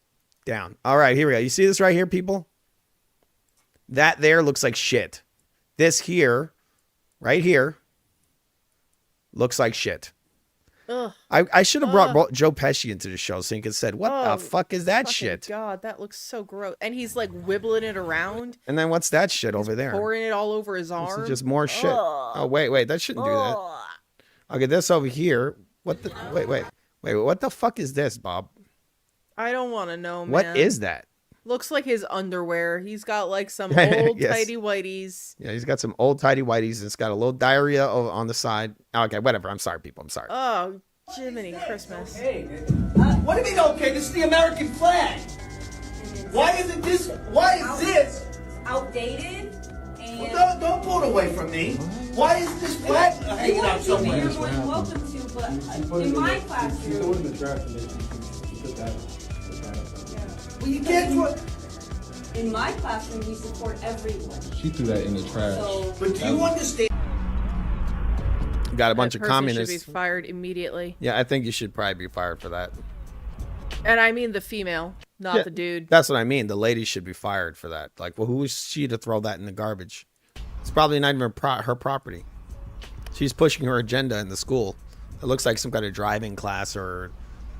Down. All right, here we go. You see this right here, people? That there looks like shit. This here, right here, looks like shit. Ugh. I should have brought Joe Pesci into the show so he could have said, what the fuck is that fucking shit? God, that looks so gross. And he's like wibbling it around. And then what's that shit over there? Pouring it all over his arm. This is just more shit. Oh, wait. That shouldn't do that. Okay, this over here. What the? Wait. What the fuck is this, Bob? I don't want to know, man. What is that? Looks like his underwear. He's got like some old Yes. tidy whities. Yeah, he's got some old tidy whities. It's got a little diarrhea on the side. Okay, whatever. I'm sorry, people. I'm sorry. Oh, Jiminy Christmas. What do you mean, okay? This is the American flag. Why is this outdated? And well, don't pull it away from me. Why is this flag hanging out somewhere? You're more than welcome to, but in my classroom. Well, you can't do it. In my classroom, we support everyone. She threw that in the trash. But do you understand? Got a bunch of That person communists. should be fired immediately. Yeah, I think you should probably be fired for that. And I mean the female, not Yeah, the dude. That's what I mean. The lady should be fired for that. Like, well, who is she to throw that in the garbage? It's probably not even her property. She's pushing her agenda in the school. It looks like some kind of driving class or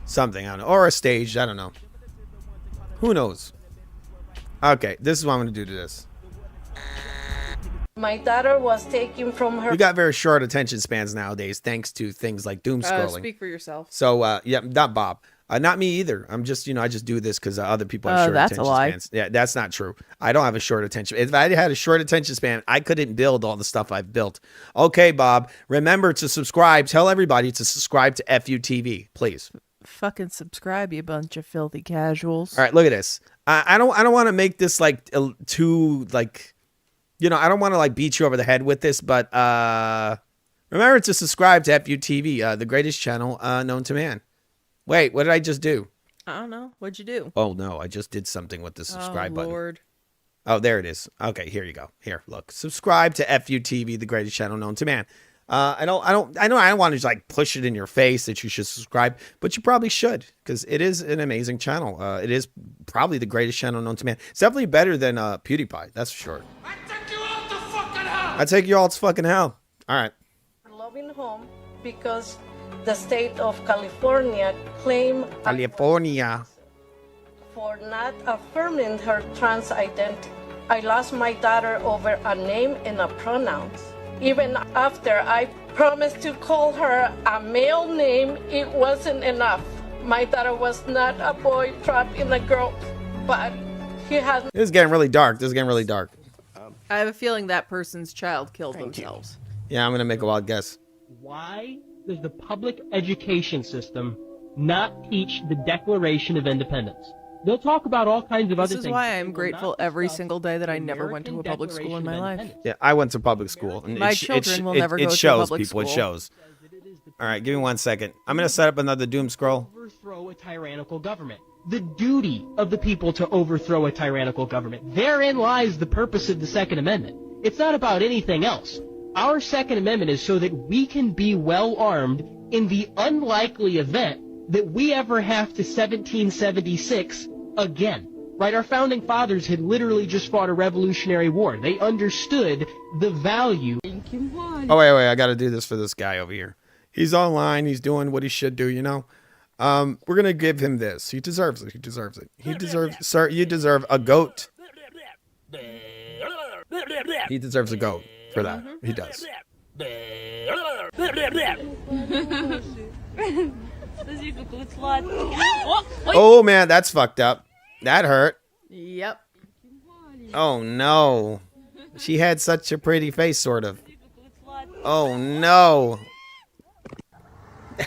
something. I don't know. Or a stage. I don't know. Who knows? Okay, this is what I'm going to do to this. My daughter was taken from her. We got very short attention spans nowadays, thanks to things like doom scrolling. Speak for yourself. So, yeah, not Bob. Not me either. I'm just, I just do this because other people have short that's attention a lie. spans. Yeah, that's not true. I don't have a short attention. If I had a short attention span, I couldn't build all the stuff I've built. Okay, Bob, remember to subscribe. Tell everybody to subscribe to FUTV, please. Fucking subscribe, you bunch of filthy casuals. All right, look at this. I don't want to make this like too like, I don't want to like beat you over the head with this, but Remember to subscribe to FUTV, the greatest channel known to man. Wait, what did I just do? I don't know. What'd you do? Oh, no. I just did something with the subscribe button. Lord. Oh, there it is. Okay, here you go. Here, look. Subscribe to FUTV, the greatest channel known to man. I know I don't want to just like push it in your face that you should subscribe, but you probably should because it is an amazing channel. It is probably the greatest channel known to man. It's definitely better than PewDiePie, that's for sure. I take you all to fucking hell. I take you all to fucking hell. All right. Loving home because the state of California claimed California for not affirming her trans identity. I lost my daughter over a name and a pronouns. Even after I promised to call her a male name, it wasn't enough. My daughter was not a boy trapped in a girl, but he has. This is getting really dark. This is getting really dark. I have a feeling that person's child killed themselves. Yeah, I'm gonna make a wild guess. Why does the public education system not teach the Declaration of Independence? They'll talk about all kinds of other things. This is why I'm grateful every single day that I never went to a public school in my life. Yeah, I went to public school. And my children will never go to a public school. It shows. All right, give me 1 second. I'm going to set up another doom scroll. Overthrow a tyrannical government. The duty of the people to overthrow a tyrannical government. Therein lies the purpose of the Second Amendment. It's not about anything else. Our Second Amendment is so that we can be well armed in the unlikely event that we ever have to 1776 again. Right? Our founding fathers had literally just fought a Revolutionary War. They understood the value. Oh, wait, I got to do this for this guy over here. He's online. He's doing what he should do, you know? We're going to give him this. He deserves it. He deserves it. He deserves, sir, you deserve a goat. He deserves a goat for that. He does. Oh man, that's fucked up. That hurt. Yep. Oh no. She had such a pretty face, sort of. Oh no. You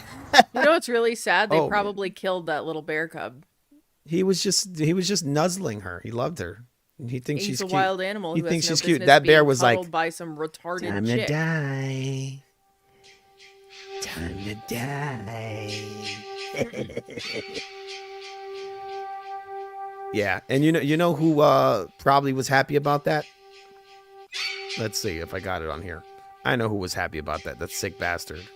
know what's really sad? They probably killed that little bear cub. He was just nuzzling her. He loved her. He thinks she's cute. He's a wild animal. He who thinks has no she's cute. business That bear being was like, cuddled by some retarded time chick. to die. Time to die. Yeah, and you know who probably was happy about that? Let's see if I got it on here. I know who was happy about that. That sick bastard.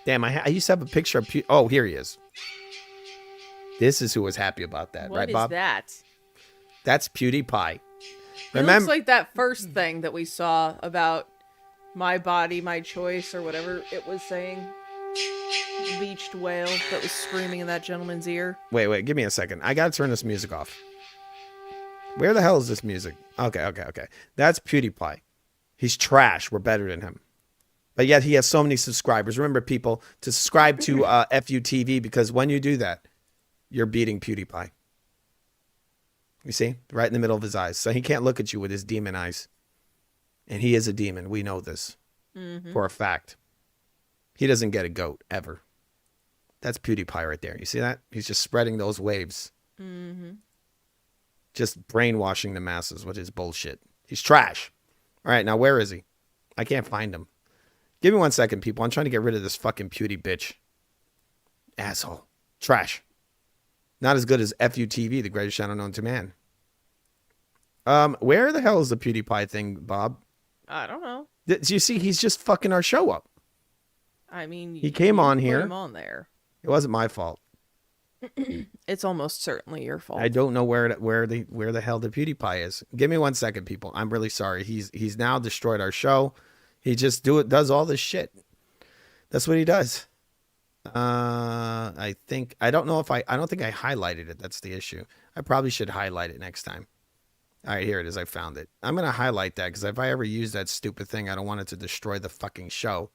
Damn, I used to have a picture of oh, here he is. This is who was happy about that, right, Bob? What is that? That's PewDiePie. It looks like that first thing that we saw about my body, my choice, or whatever it was saying. Beached whale that was screaming in that gentleman's ear. Wait, give me a second. I gotta turn this music off. Where the hell is this music? Okay. That's PewDiePie. He's trash. We're better than him. But yet he has so many subscribers. Remember, people, to subscribe to FUTV, because when you do that, you're beating PewDiePie. You see? Right in the middle of his eyes. So he can't look at you with his demon eyes. And he is a demon. We know this for a fact. He doesn't get a goat, ever. That's PewDiePie right there. You see that? He's just spreading those waves. Just brainwashing the masses with his bullshit. He's trash. All right, now where is he? I can't find him. Give me 1 second, people. I'm trying to get rid of this fucking Pewdie bitch. Asshole. Trash. Not as good as FUTV, the greatest channel known to man. Where the hell is the PewDiePie thing, Bob? I don't know. Do you see? He's just fucking our show up. I mean, he came on here. Put him on there. It wasn't my fault. It's almost certainly your fault. I don't know where the hell the PewDiePie is. Give me 1 second, people. I'm really sorry. He's now destroyed our show. He just does all this shit. That's what he does. I don't think I highlighted it. That's the issue. I probably should highlight it next time. All right, here it is. I found it. I'm going to highlight that because if I ever use that stupid thing, I don't want it to destroy the fucking show.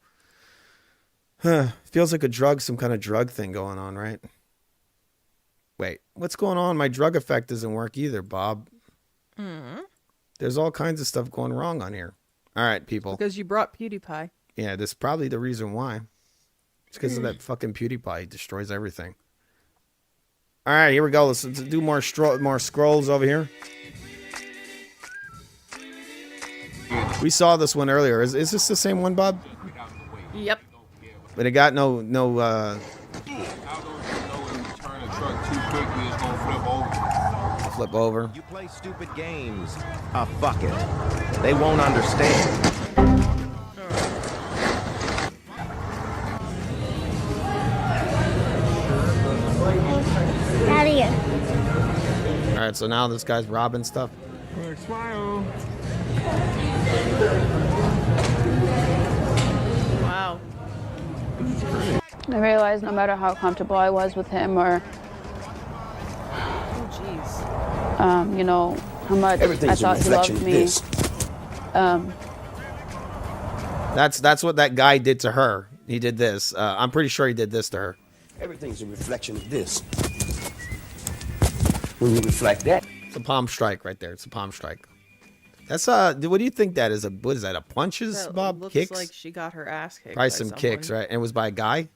Feels like a drug, some kind of drug thing going on, right? Wait, what's going on? My drug effect doesn't work either, Bob. There's all kinds of stuff going wrong on here. All right, people. Because you brought PewDiePie. Yeah, that's probably the reason why. It's because of that fucking PewDiePie. He destroys everything. All right, here we go. Let's do more scrolls over here. We saw this one earlier. Is this the same one, Bob? Yep. But it got no. Flip over. You play stupid games. Fuck it. They won't understand. Out of here. All right, so now this guy's robbing stuff. Smile. Wow. I realized no matter how comfortable I was with him or, Oh, jeez. you know, how much I thought he loved me. That's what that guy did to her. He did this. I'm pretty sure he did this to her. Everything's a reflection of this. When you reflect that. It's a palm strike right there. It's a palm strike. That's what do you think that is? What is that? A punches, That Bob? looks Kicks? like she got her ass kicked. Probably by some someone. kicks, right? And it was by a guy.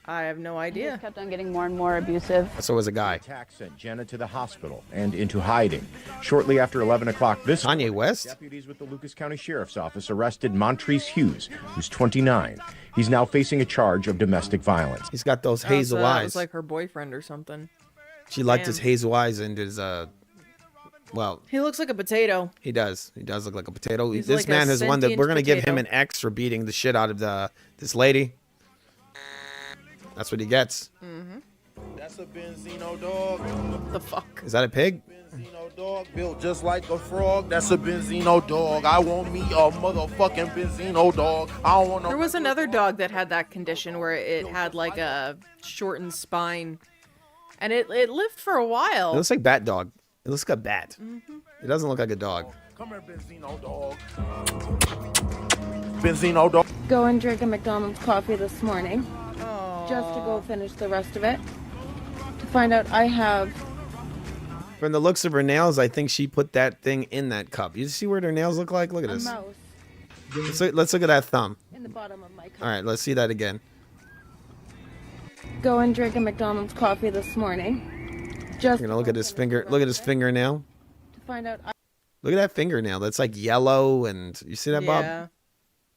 I have no He idea. just kept on getting more and more abusive. So it was a guy. Attack sent Jenna to the hospital and into hiding. Shortly after 11 o'clock this Kanye West? Deputies with the Lucas County Sheriff's Office arrested Montrese Hughes, who's 29. He's now facing a charge of domestic violence. He's got those Oh, hazel so that eyes. was like her boyfriend or something. She liked his Damn. hazel eyes and his well, He looks like a potato. he does. He does look like a potato. He's This like a man has won that. sentient We're gonna give him potato. an X for beating the shit out of this lady. That's what he gets. That's a Benzino dog. What the fuck? Is that a pig? Benzino dog built just like a frog. That's a Benzino dog. I want me a motherfucking Benzino dog. I don't want no. There was another dog that had that condition where it had like a shortened spine, and it lived for a while. It looks like bat dog. It looks like a bat. Mm-hmm. It doesn't look like a dog. Come here, Benzino dog. Benzino dog. Go and drink a McDonald's coffee this morning. Oh. Just to go finish the rest of it. To find out I have From the looks of her nails, I think she put that thing in that cup. You see what her nails look like? Look at a this. mouse Let's look at that thumb. in the bottom of my cup. All right, let's see that again. Go and drink a McDonald's coffee this morning. Just You're gonna look at his finger. Look at his fingernail. to find out I Look at that fingernail. That's like yellow, and you see that, Bob? Yeah.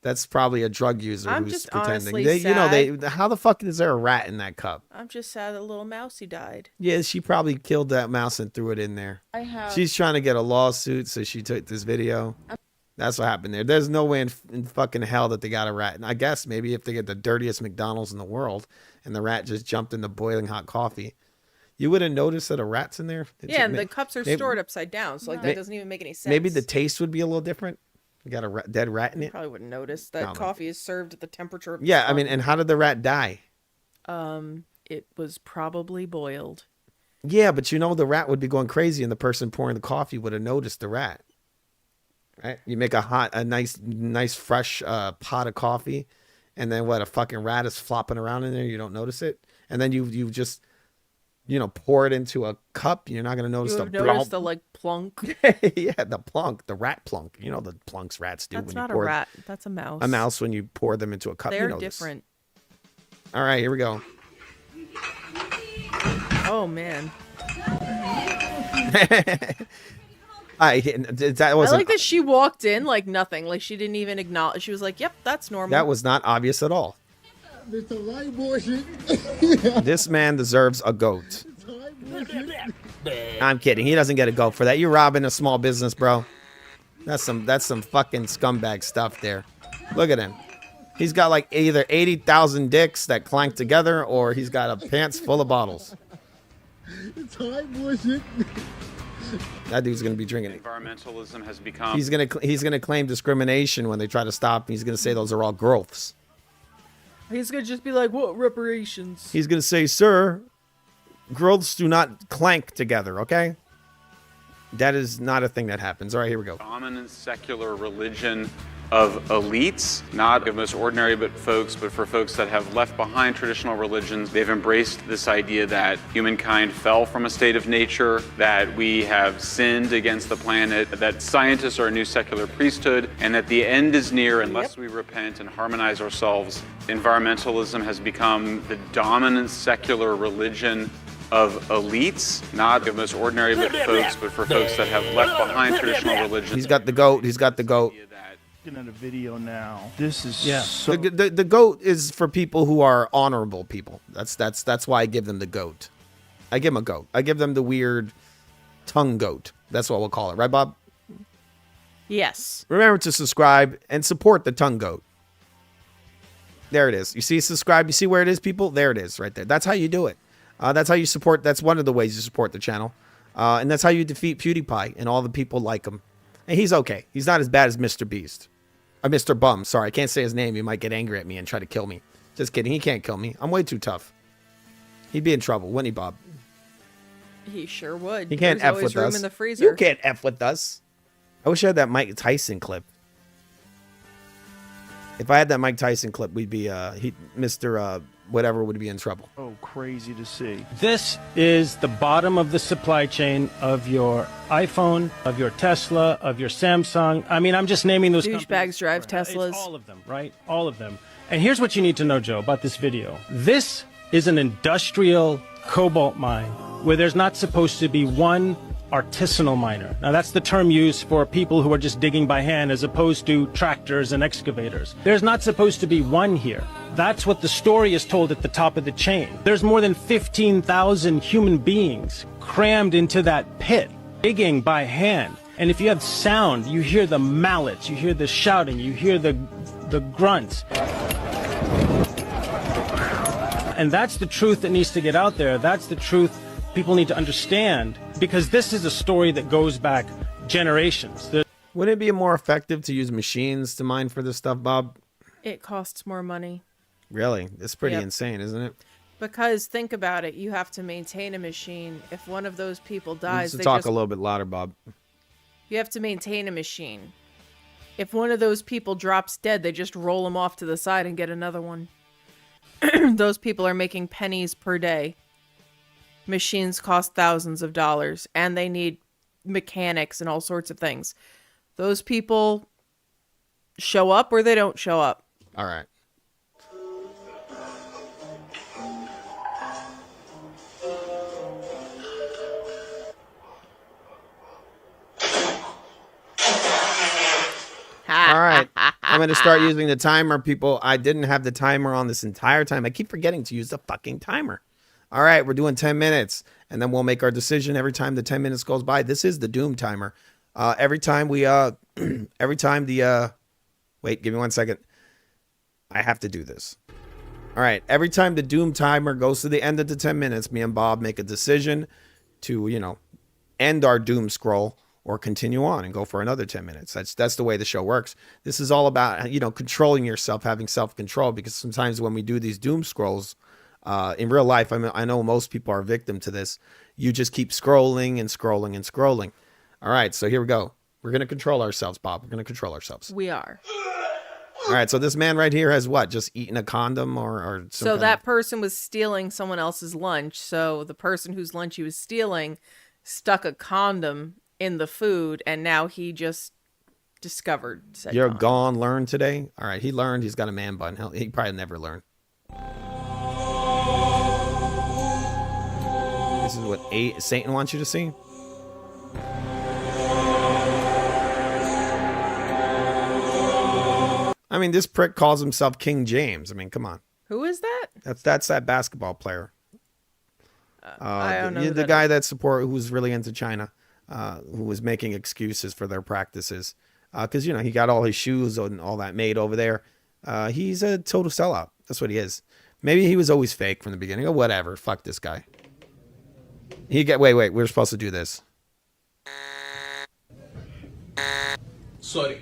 That's probably a drug user I'm who's just pretending. honestly How the fuck is there a rat in that cup? I'm just sad that little mousey died. Yeah, she probably killed that mouse and threw it in there. I have She's trying to get a lawsuit, so she took this video. That's what happened there. There's no way in fucking hell that they got a rat. And I guess maybe if they get the dirtiest McDonald's in the world and the rat just jumped in the boiling hot coffee, you wouldn't notice that a rat's in there. Yeah, and the cups are maybe- stored upside down, so like that doesn't even make any sense. Maybe the taste would be a little different. You got a dead rat in You it. probably wouldn't notice that Probably. coffee is served at the temperature of the Yeah, I sun. mean, and how did the rat die? It was probably boiled. Yeah, but you know the rat would be going crazy, and the person pouring the coffee would have noticed the rat. Right? You make a nice fresh pot of coffee, and then what? A fucking rat is flopping around in there. You don't notice it, and then you just pour it into a cup. You're not gonna notice You the would notice the like plunk. yeah, the plunk, the rat plunk. You know the plunks rats do. That's when not you a pour rat. That's a mouse. A mouse when you pour them into a cup. They're you know this. different. All right, here we go. Oh man. I wasn't. like that she walked in like nothing. Like she didn't even acknowledge. She was like, "Yep, that's normal." That was not obvious at all. Mr. Light bullshit. This man deserves a goat. I'm kidding. He doesn't get a goat for that. You're robbing a small business, bro. That's some fucking scumbag stuff there. Look at him. He's got like either 80,000 dicks that clank together, or he's got a pants full of bottles. It's high bullshit. That dude's gonna be drinking it. Environmentalism has become. He's gonna claim discrimination when they try to stop him. He's gonna say those are all growths. He's gonna just be like, "What reparations?" He's gonna say, "Sir, growths do not clank together." Okay. That is not a thing that happens. All right, here we go. Dominant secular religion of elites, not of most ordinary folks, but for folks that have left behind traditional religions. They've embraced this idea that humankind fell from a state of nature, that we have sinned against the planet, that scientists are a new secular priesthood, and that the end is near unless we repent and harmonize ourselves. Environmentalism has become the dominant secular religion of elites, not of most ordinary folks, but for folks that have left behind traditional religions. He's got the goat. He's got the goat. Looking at a video now. This is so... the goat is for people who are honorable people. That's why I give them the goat. I give them a goat. I give them the weird tongue goat. That's what we'll call it, right, Bob? Yes. Remember to subscribe and support the tongue goat. There it is. You see subscribe? You see where it is, people? There it is right there. That's how you do it. That's how you support. That's one of the ways you support the channel. And that's how you defeat PewDiePie and all the people like him. And he's okay. He's not as bad as Mr. Beast. Mr. Bum. Sorry, I can't say his name. He might get angry at me and try to kill me. Just kidding. He can't kill me. I'm way too tough. He'd be in trouble, wouldn't he, Bob? He sure would. He can't There's F with always room us. in the freezer. You can't F with us. I wish I had that Mike Tyson clip. If I had that Mike Tyson clip, we'd be Mr. Whatever would be in trouble. Oh, crazy to see. This is the bottom of the supply chain of your iPhone, of your Tesla, of your Samsung. I mean, I'm just naming those douchebags drive Teslas. It's all of them, right? All of them. And here's what you need to know, Joe, about this video. This is an industrial cobalt mine where there's not supposed to be one artisanal miner. Now that's the term used for people who are just digging by hand as opposed to tractors and excavators. There's not supposed to be one here. That's what the story is told at the top of the chain. There's more than 15,000 human beings crammed into that pit, digging by hand. And if you have sound, you hear the mallets, you hear the shouting, you hear the grunts. And that's the truth that needs to get out there. That's the truth people need to understand, because this is a story that goes back generations. Wouldn't it be more effective to use machines to mine for this stuff, Bob? It costs more money. Really? It's pretty Yep. insane, isn't it? Because think about it, you have to maintain a machine. If one of those people dies, To they talk just, a little bit louder, Bob. you have to maintain a machine. If one of those people drops dead, they just roll them off to the side and get another one. Those people are making pennies per day. Machines cost thousands of dollars, and they need mechanics and all sorts of things. Those people show up or they don't show up. All right. All right. I'm going to start using the timer, people. I didn't have the timer on this entire time. I keep forgetting to use the fucking timer. All right, we're doing 10 minutes, and then we'll make our decision every time the 10 minutes goes by. This is the Doom timer. Every time we, every time the, wait, give me 1 second. I have to do this. All right, every time the Doom timer goes to the end of the 10 minutes, me and Bob make a decision to, you know, end our Doom scroll or continue on and go for another 10 minutes. That's the way the show works. This is all about, you know, controlling yourself, having self-control, because sometimes when we do these Doom scrolls, in real life, I know most people are a victim to this. You just keep scrolling and scrolling and scrolling. All right, so here we go. We're going to control ourselves, Bob. We're going to control ourselves. We are. All right, so this man right here has what? Just eaten a condom or some So that person was stealing someone else's lunch. So the person whose lunch he was stealing stuck a condom in the food, and now he just discovered said You're condom. gone, learn today? All right, he learned. He's got a man bun. He probably never learned. This is what Satan wants you to see. I mean, this prick calls himself King James. I mean, come on. Who is that? That's that basketball player. I don't know. The guy who's really into China, who was making excuses for their practices, because you know he got all his shoes and all that made over there. He's a total sellout. That's what he is. Maybe he was always fake from the beginning. Or whatever. Fuck this guy. Wait. We're supposed to do this. Sorry.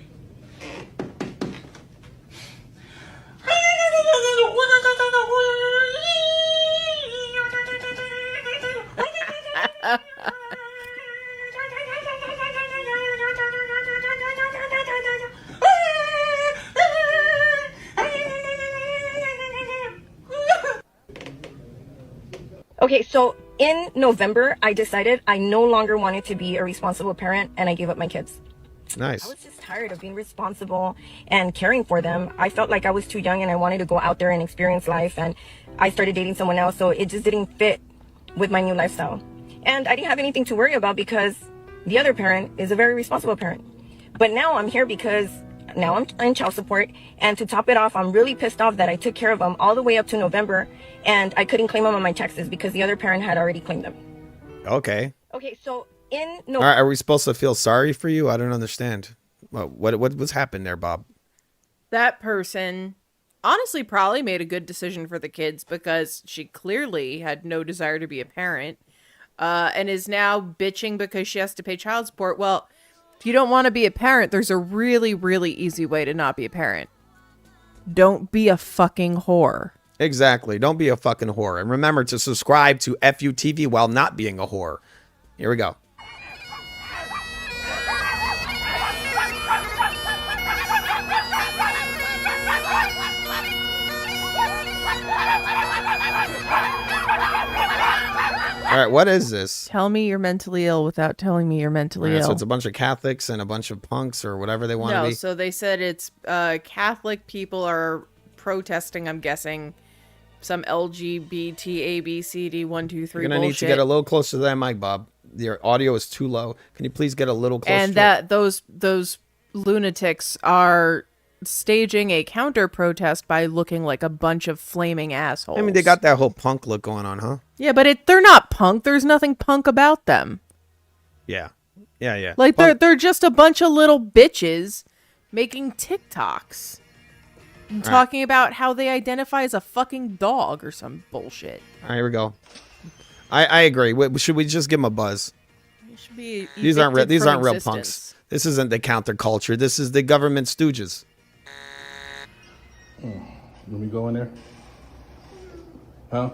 Okay, so in November, I decided I no longer wanted to be a responsible parent, and I gave up my kids. Nice. I was just tired of being responsible and caring for them. I felt like I was too young and I wanted to go out there and experience life, and I started dating someone else, so it just didn't fit with my new lifestyle. And I didn't have anything to worry about because the other parent is a very responsible parent. But now I'm here because Now I'm in child support. And to top it off, I'm really pissed off that I took care of him all the way up to November and I couldn't claim him on my taxes because the other parent had already claimed him. Okay. Okay, so in All right, are we supposed to feel sorry for you? I don't understand. What was happened there, Bob? That person honestly probably made a good decision for the kids because she clearly had no desire to be a parent, and is now bitching because she has to pay child support. Well, if you don't want to be a parent, there's a really, really easy way to not be a parent. Don't be a fucking whore. Exactly. Don't be a fucking whore. And remember to subscribe to FUTV while not being a whore. Here we go. All right, what is this? Tell me you're mentally ill without telling me you're mentally ill. So it's a bunch of Catholics and a bunch of punks or whatever they want to be. No, so they said it's Catholic people are protesting, I'm guessing, some LGBT ABCD 1 2 3 You're gonna need to get a little closer to that mic, Bob. Your audio is too low. Can you please get a little closer? And that those lunatics are staging a counter protest by looking like a bunch of flaming assholes. I mean, they got that whole punk look going on, huh? Yeah, but they're not punk. There's nothing punk about them. Yeah. Yeah. Like they're just a bunch of little bitches making TikToks and talking about how they identify as a fucking dog or some bullshit. All right, here we go. I agree. Should we just give them a buzz? Should be These aren't real existence. punks. This isn't the counterculture. This is the government stooges. Let me go in there. Huh?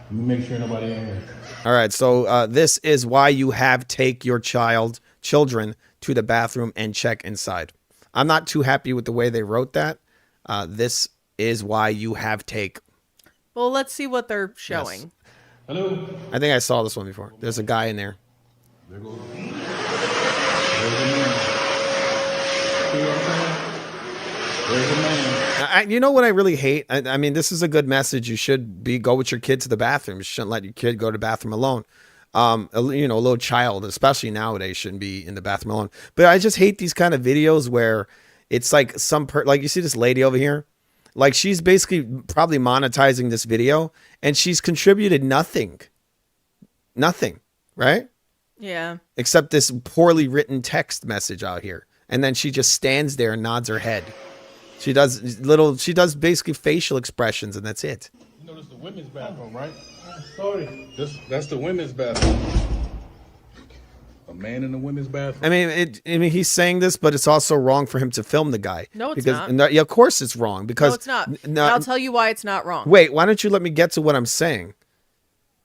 Let me make sure nobody in here. All right, so this is why you have take your children to the bathroom and check inside. I'm not too happy with the way they wrote that. This is why you have take. Well, let's see what they're showing. Yes. Hello. I think I saw this one before. There's a guy in there. There goes. There's a man. See what I'm saying? There's a man. You know what I really hate? I mean, this is a good message. You should go with your kid to the bathroom. You shouldn't let your kid go to the bathroom alone. A little child, especially nowadays, shouldn't be in the bathroom alone. But I just hate these kind of videos where it's like like you see this lady over here. Like she's basically probably monetizing this video and she's contributed nothing. Nothing, right? Yeah. Except this poorly written text message out here. And then she just stands there and nods her head. She does basically facial expressions and that's it. You know this is the women's bathroom, right? Sorry. That's the women's bathroom. A man in the women's bathroom. I mean, he's saying this, but it's also wrong for him to film the guy. No, it's not. Yeah, of course it's wrong because no, it's not. And I'll tell you why it's not wrong. Wait, why don't you let me get to what I'm saying?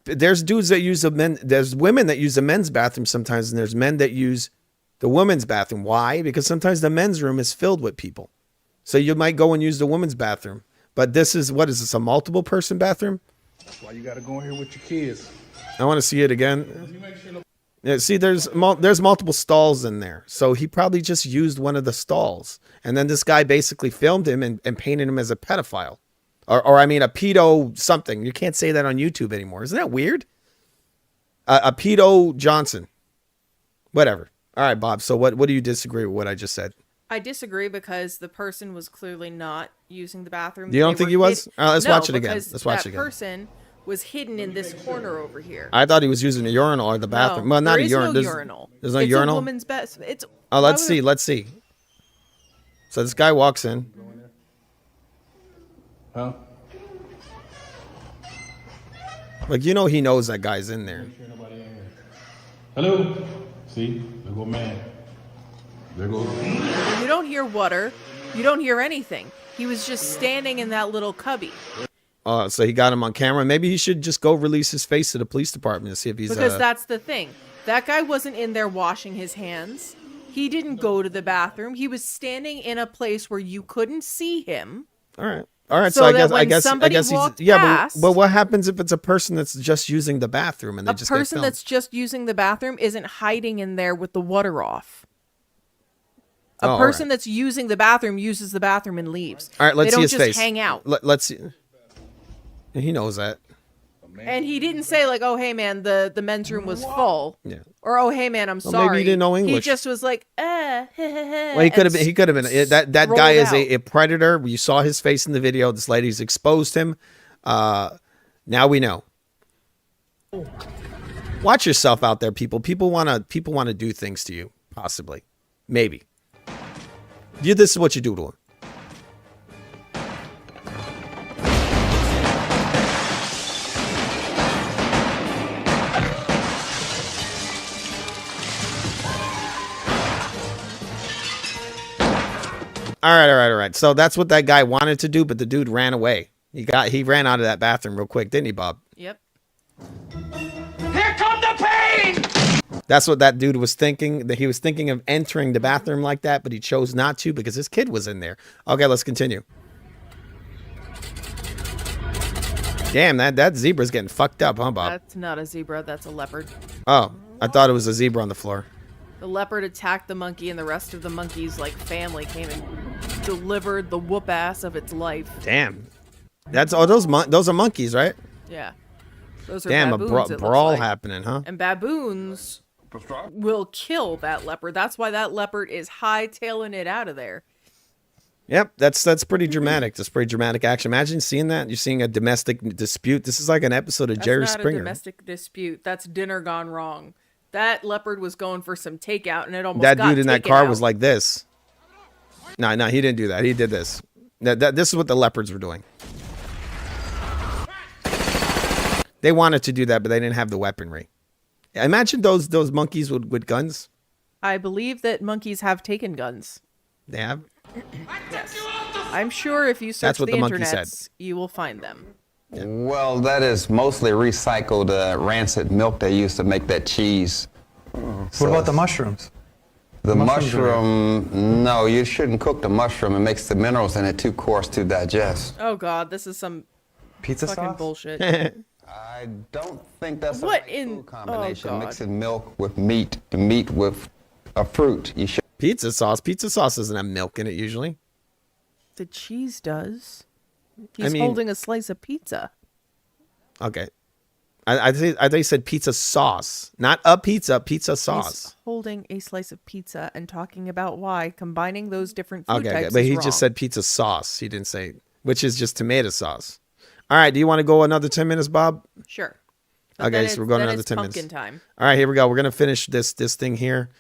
There's dudes that use there's women that use the men's bathroom sometimes, and there's men that use the women's bathroom. Why? Because sometimes the men's room is filled with people. So you might go and use the women's bathroom. But what is this, a multiple person bathroom? That's why you got to go in here with your kids. I want to see it again. Yeah, see, there's multiple stalls in there. So he probably just used one of the stalls. And then this guy basically filmed him and painted him as a pedophile. Or I mean, a pedo something. You can't say that on YouTube anymore. Isn't that weird? A pedo Johnson. Whatever. All right, Bob. So what do you disagree with what I just said? I disagree because the person was clearly not using the bathroom. You don't think he was? Let's watch it again. Let's watch it again. That person was hidden in this corner over here. I thought he was using a urinal or the bathroom. Well, not a urinal. No urinal. There's no urinal. It's a woman's best. Let's see. So this guy walks in. Huh? Like, he knows that guy's in there. Hello. See, there go man. There goes. You don't hear water. You don't hear anything. He was just standing in that little cubby. So he got him on camera. Maybe he should just go release his face to the police department to see if he's... Because that's the thing. That guy wasn't in there washing his hands. He didn't go to the bathroom. He was standing in a place where you couldn't see him. All right. So I guess he's... Yeah, past, but what happens if it's a person that's just using the bathroom and they just get filmed? A person that's just using the bathroom isn't hiding in there with the water off. A person that's using the bathroom uses the bathroom and leaves. All right, let's see his face. They don't just hang out. Let's see. He knows that. And he didn't say like, "Oh, hey man, the men's room was full," Yeah. or "Oh, hey man, I'm Well, sorry." maybe he didn't know English. He just was like, Well, he could have been. He could have been. That guy is a predator. You saw his face in the video. This lady's exposed him. Now we know. Watch yourself out there, people. People wanna do things to you. Possibly, maybe. This is what you do to him. All right. So that's what that guy wanted to do, but the dude ran away. He ran out of that bathroom real quick, didn't he, Bob? Yep. Here come the pain! That's what that dude was thinking. That he was thinking of entering the bathroom like that, but he chose not to because his kid was in there. Okay, let's continue. Damn, that zebra's getting fucked up, huh, Bob? That's not a zebra. That's a leopard. Oh, I thought it was a zebra on the floor. The leopard attacked the monkey, and the rest of the monkey's like family came and delivered the whoop ass of its life. Damn, that's those are monkeys, right? Yeah, those are damn baboons, a brawl happening, huh? And baboons will kill that leopard. That's why that leopard is hightailing it out of there. Yep, that's pretty dramatic. That's pretty dramatic action. Imagine seeing that. You're seeing a domestic dispute. This is like an episode of Jerry Springer. That's not a domestic dispute. That's dinner gone wrong. That leopard was going for some takeout, and it almost that got dude in that taken car out. was like this. No, he didn't do that. He did this. This is what the leopards were doing. They wanted to do that, but they didn't have the weaponry. Imagine those monkeys with guns. I believe that monkeys have taken guns. They have? Yes. I'm sure if you search That's what the the monkey internet, said. you will find them. Well, that is mostly recycled rancid milk they used to make that cheese. What about the mushrooms? The mushrooms mushroom, no, you shouldn't cook the mushroom. It makes the minerals in it too coarse to digest. Oh God, this is some pizza fucking sauce? bullshit. I don't think that's What a in food combination. Oh God. Mixing milk with meat, and meat with a fruit. You should. Pizza sauce doesn't have milk in it usually. The cheese does. He's holding a slice of pizza. Okay. I think they said pizza sauce, not a pizza sauce. He's holding a slice of pizza and talking about why combining those different food types but is he wrong. just said pizza sauce. He didn't say, which is just tomato sauce. All right, do you want to go another 10 minutes, Bob? Sure. But Okay, so we're going then another it's 10 pumpkin minutes. time. All right, here we go. We're going to finish this thing here.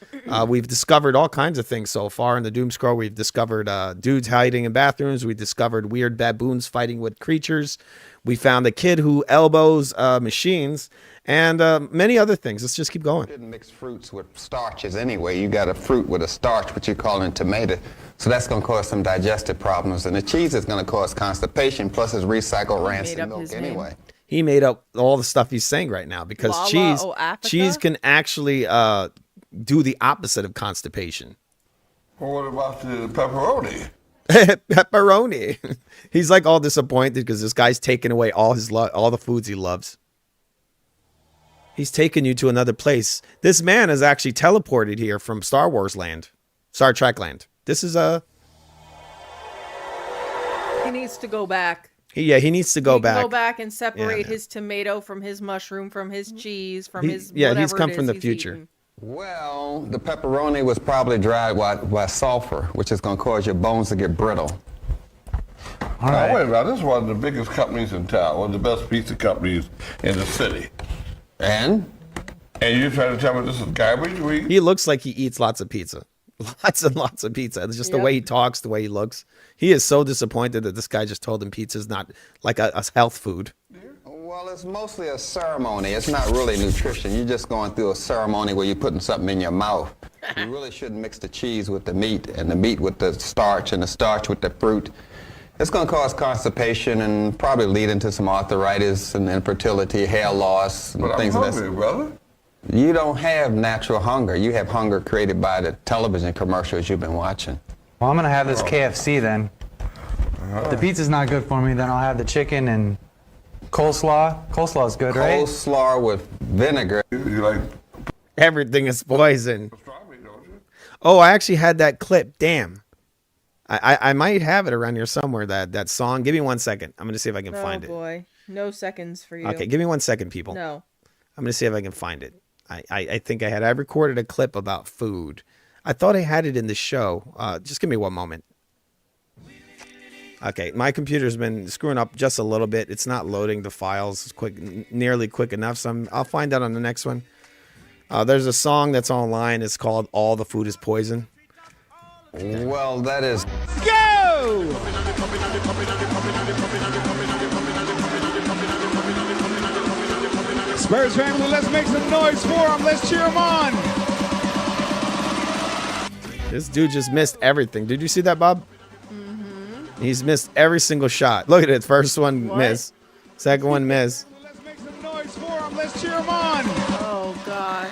We've discovered all kinds of things so far in the Doom Scroll. We've discovered dudes hiding in bathrooms. We discovered weird baboons fighting with creatures. We found a kid who elbows machines and many other things. Let's just keep going. You shouldn't mix fruits with starches anyway. You got a fruit with a starch, what you call in tomato. So that's going to cause some digestive problems. And the cheese is going to cause constipation, plus it's recycled rancid milk anyway. He made up all the stuff he's saying right now because cheese can actually do the opposite of constipation. Well, what about the pepperoni? Pepperoni. He's like all disappointed because this guy's taking away all all the foods he loves. He's taking you to another place. This man is actually teleported here from Star Trek land. This is He needs to go back. he needs to go back. Go back and separate Yeah. his tomato from his mushroom, from his cheese, from his he's whatever come it from is the he's future. eating. Well, the pepperoni was probably dried by sulfur, which is going to cause your bones to get brittle. All right. Now, wait a minute. This is one of the biggest companies in town, one of the best pizza companies in the city. And you're trying to tell me this is garbage? He looks like he eats lots of pizza. Lots and lots of pizza. It's just the way he talks, the way he looks. He is so disappointed that this guy just told him pizza is not like a health food. Well, it's mostly a ceremony. It's not really nutrition. You're just going through a ceremony where you're putting something in your mouth. You really shouldn't mix the cheese with the meat and the meat with the starch and the starch with the fruit. It's going to cause constipation and probably lead into some arthritis and infertility, hair loss, and But things I'm of that. hungry, brother. You don't have natural hunger. You have hunger created by the television commercials you've been watching. Well, I'm going to have this KFC then. If the pizza's not good for me, then I'll have the chicken and coleslaw. Coleslaw's good, right? Coleslaw with vinegar. You like Everything is poison. Oh, I actually had that clip. Damn. I might have it around here somewhere, that song. Give me 1 second. I'm going to see if I can find it. Oh, boy. No seconds for you. Okay, give me 1 second, people. No. I'm going to see if I can find it. I think I recorded a clip about food. I thought I had it in the show. Just give me 1 moment. Okay, my computer's been screwing up just a little bit. It's not loading the files nearly quick enough, so I'll find out on the next one. There's a song that's online. It's called All the Food is Poison. Well, that is... Go! Spurs family, let's make some noise for him. Let's cheer him on. This dude just missed everything. Did you see that, Bob? He's missed every single shot. Look at it. First one, miss. Second one, miss. Let's make some noise for him. Let's cheer him on. Oh, God.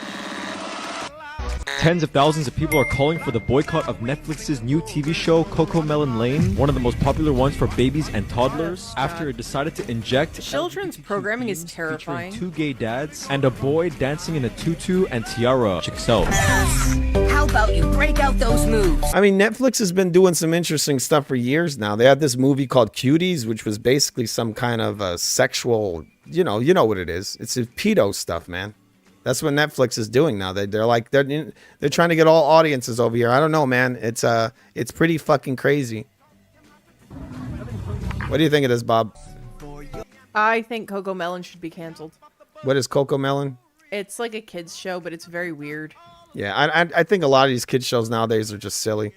Tens of thousands of people are calling for the boycott of Netflix's new TV show Cocomelon Lane, one of the most popular ones for babies and toddlers, after it decided to inject children's programming is terrifying. 2 gay dads and a boy dancing in a tutu and tiara. Check this out. How about you break out those moves? I mean, Netflix has been doing some interesting stuff for years now. They had this movie called Cuties, which was basically some kind of a sexual, you know what it is. It's a pedo stuff, man. That's what Netflix is doing now. They're trying to get all audiences over here. I don't know, man. It's pretty fucking crazy. What do you think of this, Bob? I think Cocomelon should be canceled. What is Cocomelon? It's like a kids show, but it's very weird. Yeah, I think a lot of these kids shows nowadays are just silly.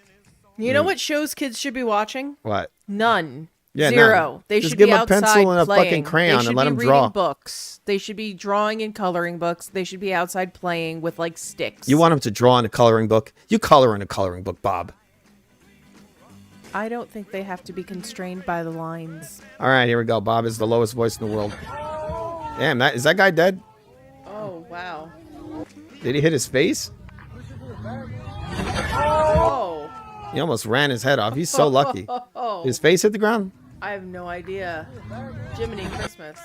You know what shows kids should be watching? What? None. Yeah, Zero. none. They Just should give be them a outside pencil and a playing. fucking crayon and let them They should be draw. reading books. They should be drawing and coloring books. They should be outside playing with like sticks. You want them to draw in a coloring book? You color in a coloring book, Bob. I don't think they have to be constrained by the lines. All right, here we go. Bob is the lowest voice in the world. Damn, is that guy dead? Oh, wow. Did he hit his face? Oh. He almost ran his head off. He's so lucky. His face hit the ground? I have no idea. Jiminy Christmas.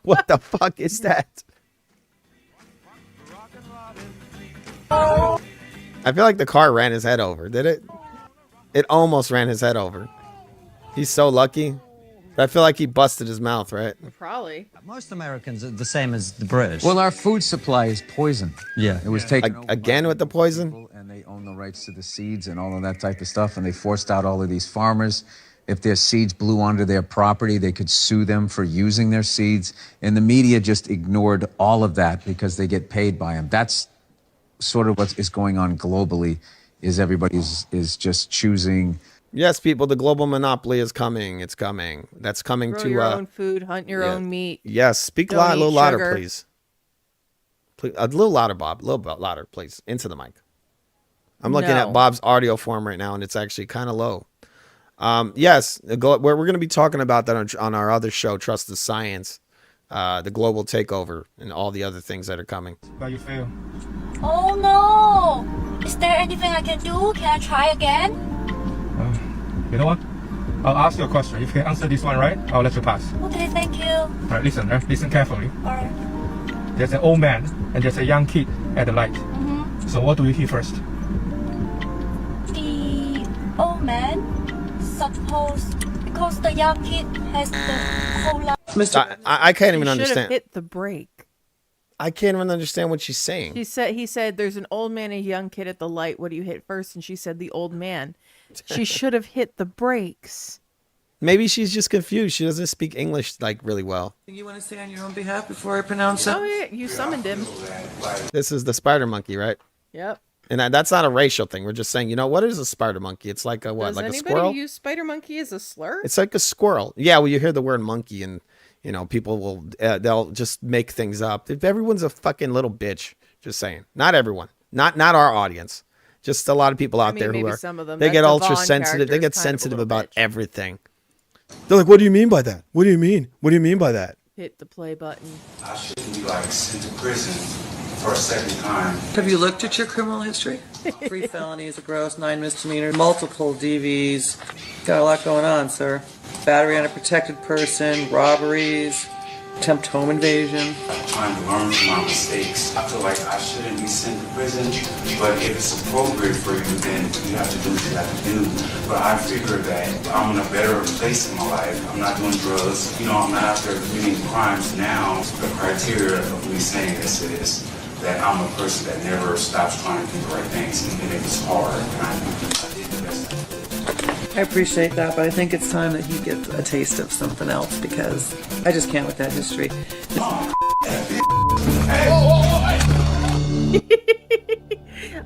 What the fuck is that? I feel like the car ran his head over. Did it? It almost ran his head over. He's so lucky. But I feel like he busted his mouth, right? Probably. Most Americans are the same as the British. Well, our food supply is poison. Yeah. It was taken again with the poison? And they own the rights to the seeds and all of that type of stuff, and they forced out all of these farmers. If their seeds blew onto their property, they could sue them for using their seeds. And the media just ignored all of that because they get paid by them. That's sort of what is going on globally, is everybody is just choosing. Yes, people, the global monopoly is coming. It's coming. That's coming Grow to your own food, hunt your own meat. Yes, speak Don't a little eat louder, sugar. please. Please. A little louder, Bob. A little bit louder, please. Into the mic. I'm looking No. at Bob's audio form right now, and it's actually kind of low. Yes, we're going to be talking about that on our other show, Trust the Science, the global takeover, and all the other things that are coming. How you feel? Oh no! Is there anything I can do? Can I try again? You know what? I'll ask you a question. If you can answer this one right, I'll let you pass. Okay, thank you. All right, listen. Listen carefully. Alright. There's an old man and there's a young kid at the light. Mm-hmm. So what do you hear first? The old man, suppose, because the young kid has the whole lot. I can't even He should have understand. hit the brake. I can't even understand what she's saying. He said, there's an old man and a young kid at the light. What do you hit first? And she said, the old man. She should have hit the brakes. Maybe she's just confused. She doesn't speak English like really well. You want to say on your own behalf before I pronounce it? Oh, yeah, you summoned him. This is the spider monkey, right? Yep. And that's not a racial thing. We're just saying, what is a spider monkey? It's like a what? Does like a anybody squirrel? use spider monkey as a slur? It's like a squirrel. Yeah, well, you hear the word monkey and, people will, they'll just make things up. If everyone's a fucking little bitch, just saying. Not everyone. Not our audience. Just a lot of people out there who maybe are, some of them. they That get ultra Devon sensitive. They character get is kind of a sensitive little about everything. They're like, what do you mean by that? What do you mean? What do you mean by that? Hit the play button. I shouldn't be sent to prison for a second time. Have you looked at your criminal history? 3 felonies, a gross, 9 misdemeanors, multiple DVs. Got a lot going on, sir. Battery on a protected person, robberies, Attempt home invasion. I'm trying to learn from my mistakes. I feel like I shouldn't be sent to prison, but if it's appropriate for you, then you have to do what you have to do. But I figure that I'm in a better place in my life. I'm not doing drugs. You know, I'm not out there committing crimes now. The criteria of me saying this is that I'm a person that never stops trying to do the right things, even if it's hard. And I did the best I could. I appreciate that, but I think it's time that he gets a taste of something else because I just can't with that history.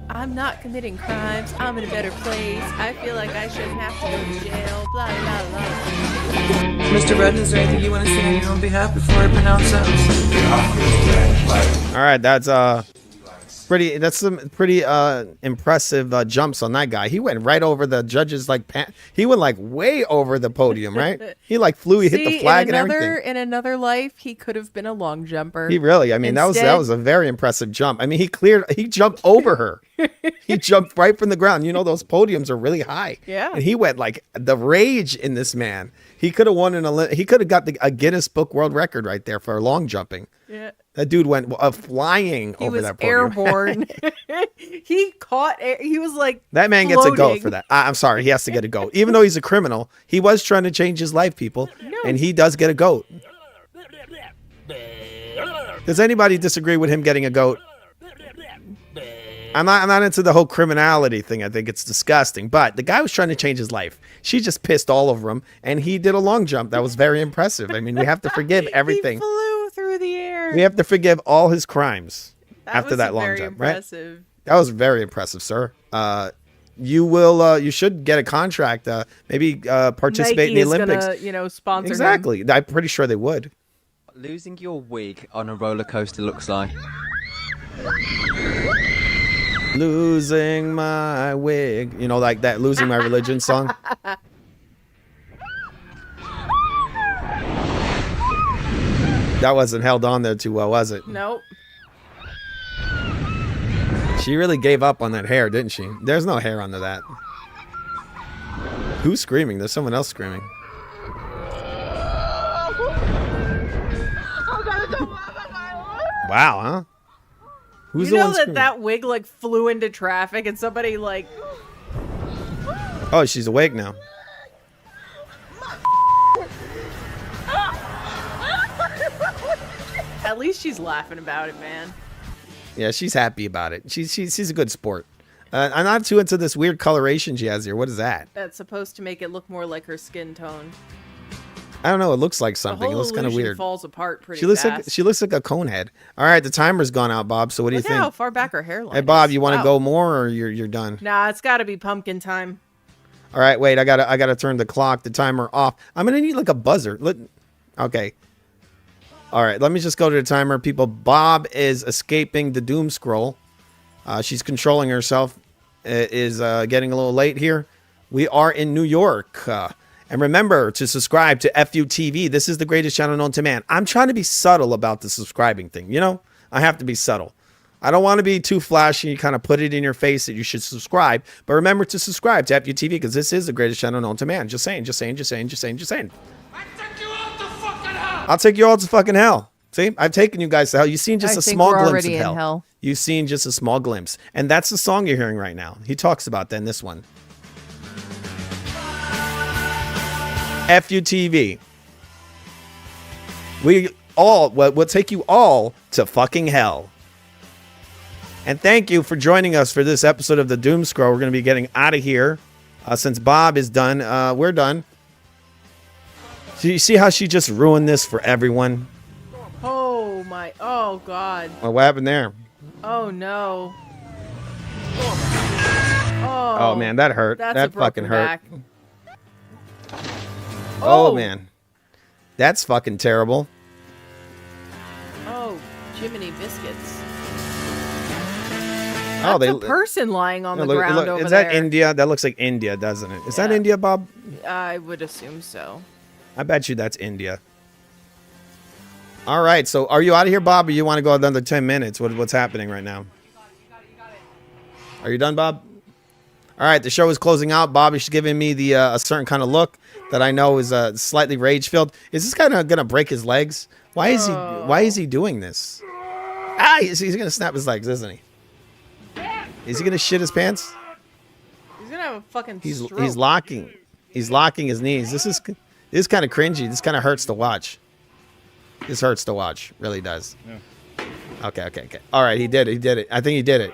I'm not committing crimes. I'm in a better place. I feel like I shouldn't have to go to jail. Blah, blah, blah. Mr. Redden, is there anything you want to say on your own behalf before I pronounce sentence? All right, that's some pretty impressive jumps on that guy. He went right over the judge's he went like way over the podium, right? He like flew, he hit the flag and everything. In another life, he could have been a long jumper. He really, I mean, that was a very impressive jump. I mean, he jumped over her. He jumped right from the ground. You know, those podiums are really high. Yeah. And he went like the rage in this man. He could have won he could have got a Guinness Book World Record right there for long jumping. Yeah. That dude went flying over that podium. Airborne. He caught air. He was like that man floating. gets a goat for that. I'm sorry, he has to get a goat. Even though he's a criminal, he was trying to change his life, people, and he does get a goat. Does anybody disagree with him getting a goat? I'm not into the whole criminality thing. I think it's disgusting. But the guy was trying to change his life. She just pissed all over him, and he did a long jump. That was very impressive. I mean, we have to forgive everything. He flew through the air. We have to forgive all his crimes after that long very jump, impressive. right? That was very impressive, sir. You should get a contract. Maybe participate Nike in the Olympics. Gonna, sponsor Exactly. him. I'm pretty sure they would. Losing your wig on a roller coaster looks like. Losing my wig. You know, like that Losing My Religion song. That wasn't held on there too well, was it? Nope. She really gave up on that hair, didn't she? There's no hair under that. Who's screaming? There's someone else screaming. Wow, huh? Who's you the know one screaming? that wig like flew into traffic and somebody like. Oh, she's awake now. At least she's laughing about it, man. Yeah, she's happy about it. She's a good sport. I'm not too into this weird coloration she has here. What is that? That's supposed to make it look more like her skin tone. I don't know. It looks like The something. It whole looks kind of illusion weird. falls apart pretty She looks like a cone head. All right, the timer's gone out, Bob. So what do you Look think? how far back her hairline Hey, Bob, is. you want to Wow. go more, or you're done? Nah, it's got to be pumpkin time. All right, wait. I gotta turn the timer off. I'm gonna need like a buzzer. Okay. All right, let me just go to the timer, people. Bob is escaping the doom scroll. She's controlling herself. It is getting a little late here. We are in New York. And remember to subscribe to Futv. This is the greatest channel known to man. I'm trying to be subtle about the subscribing thing. You know, I have to be subtle. I don't want to be too flashy, kind of put it in your face that you should subscribe. But remember to subscribe to Futv because this is the greatest channel known to man. Just saying. I'll take you all to fucking hell. See, I've taken you guys to hell. You've seen just I a think small we're glimpse already of in hell. You've seen just a small glimpse. And that's the song you're hearing right now. He talks about that in this one. Futv. We'll take you all to fucking hell. And thank you for joining us for this episode of the Doom Scroll. We're going to be getting out of here. Since Bob is done, we're done. So you see how she just ruined this for everyone? Oh my! Oh god! Well, what happened there? Oh no! Oh man, that hurt. That's That a fucking broken hurt. back. Oh man, that's fucking terrible. Oh, Jiminy biscuits! Oh, That's a person lying on the ground over is that there. India? That looks like India, doesn't it? Is that India, Bob? I would assume so. I bet you that's India. All right, so are you out of here, Bob, or you want to go another 10 minutes? What's happening right now? Are you done, Bob? All right, the show is closing out. Bob is giving me a certain kind of look that I know is slightly rage-filled. Is this guy going to break his legs? Why is he doing this? Ah, he's gonna snap his legs, isn't he? Is he gonna shit his pants? He's gonna have a fucking He's stroke. locking his knees. This is kind of cringy. This kind of hurts to watch. This hurts to watch. Really does. Yeah. Okay. All right, he did it. I think he did it.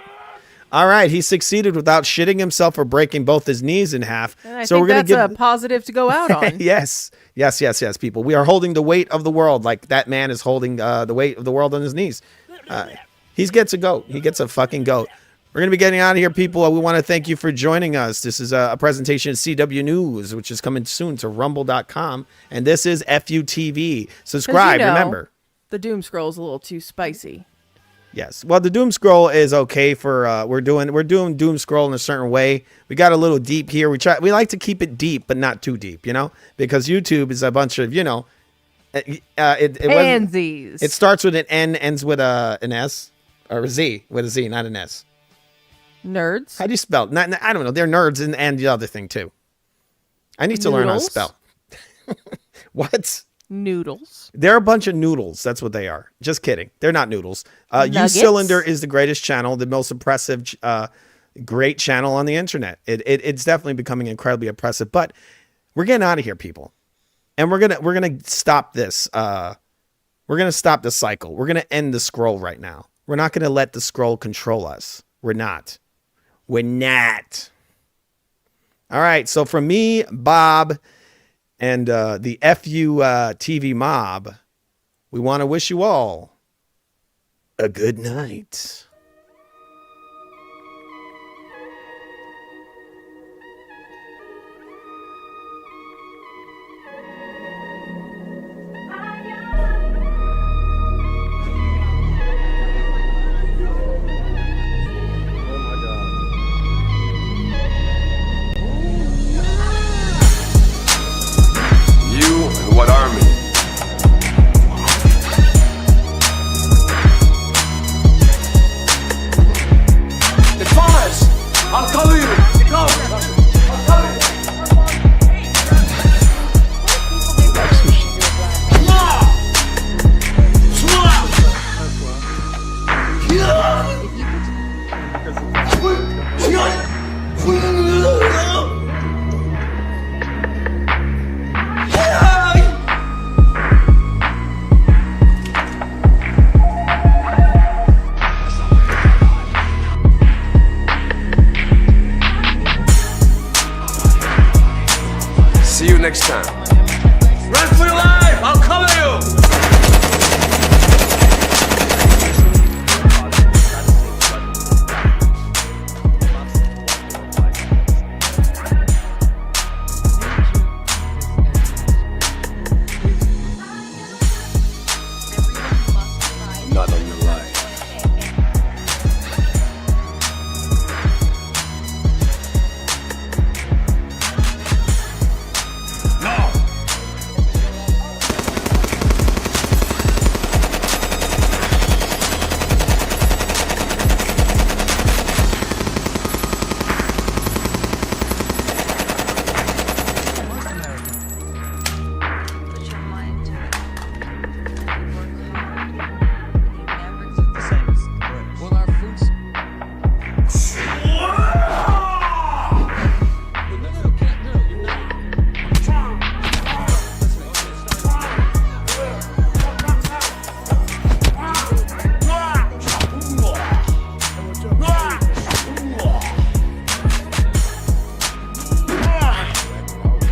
All right, he succeeded without shitting himself or breaking both his knees in half. And I so think we're gonna that's give a positive to go out on. yes, people. We are holding the weight of the world like that man is holding the weight of the world on his knees. He gets a goat. He gets a fucking goat. We're going to be getting out of here, people. We want to thank you for joining us. This is a presentation of CW News, which is coming soon to rumble.com. And this is FUTV. Subscribe, remember. The Doom Scroll is a little too spicy. Yes. Well, the Doom Scroll is okay for we're doing Doom Scroll in a certain way. We got a little deep here. We like to keep it deep, but not too deep, because YouTube is a bunch of, Pansies. It starts with an N, ends with an S, or a Z, with a Z, not an S. Nerds. How do you spell? I don't know. They're nerds and the other thing too. I need to learn how to spell. What? Noodles. They're a bunch of noodles. That's what they are. Just kidding. They're not noodles. U-Cylinder is the greatest channel, the most impressive, great channel on the internet. It's definitely becoming incredibly oppressive. But we're getting out of here, people, and we're gonna stop this. We're gonna stop the cycle. We're gonna end the scroll right now. We're not gonna let the scroll control us. We're not. We're not. All right. So from me, Bob, and the FUTV mob, we want to wish you all a good night. What army? Advance! I'll cover you! Go! I'll cover you! See you next time. Run for your life! I'll cover you! Not on your life.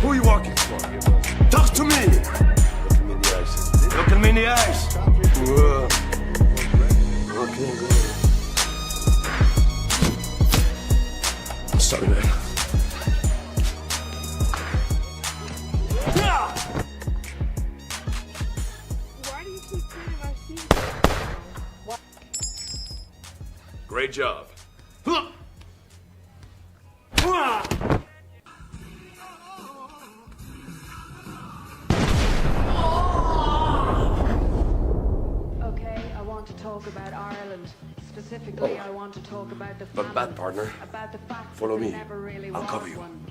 Who are you working for? Talk to me! Look at me in the eyes! Okay, good. I'm sorry, man. Great job. Okay, I want to talk about Ireland. Specifically, I want to talk about the Not bad, partner. about the fact Follow that me. there never really I'll was cover you. one.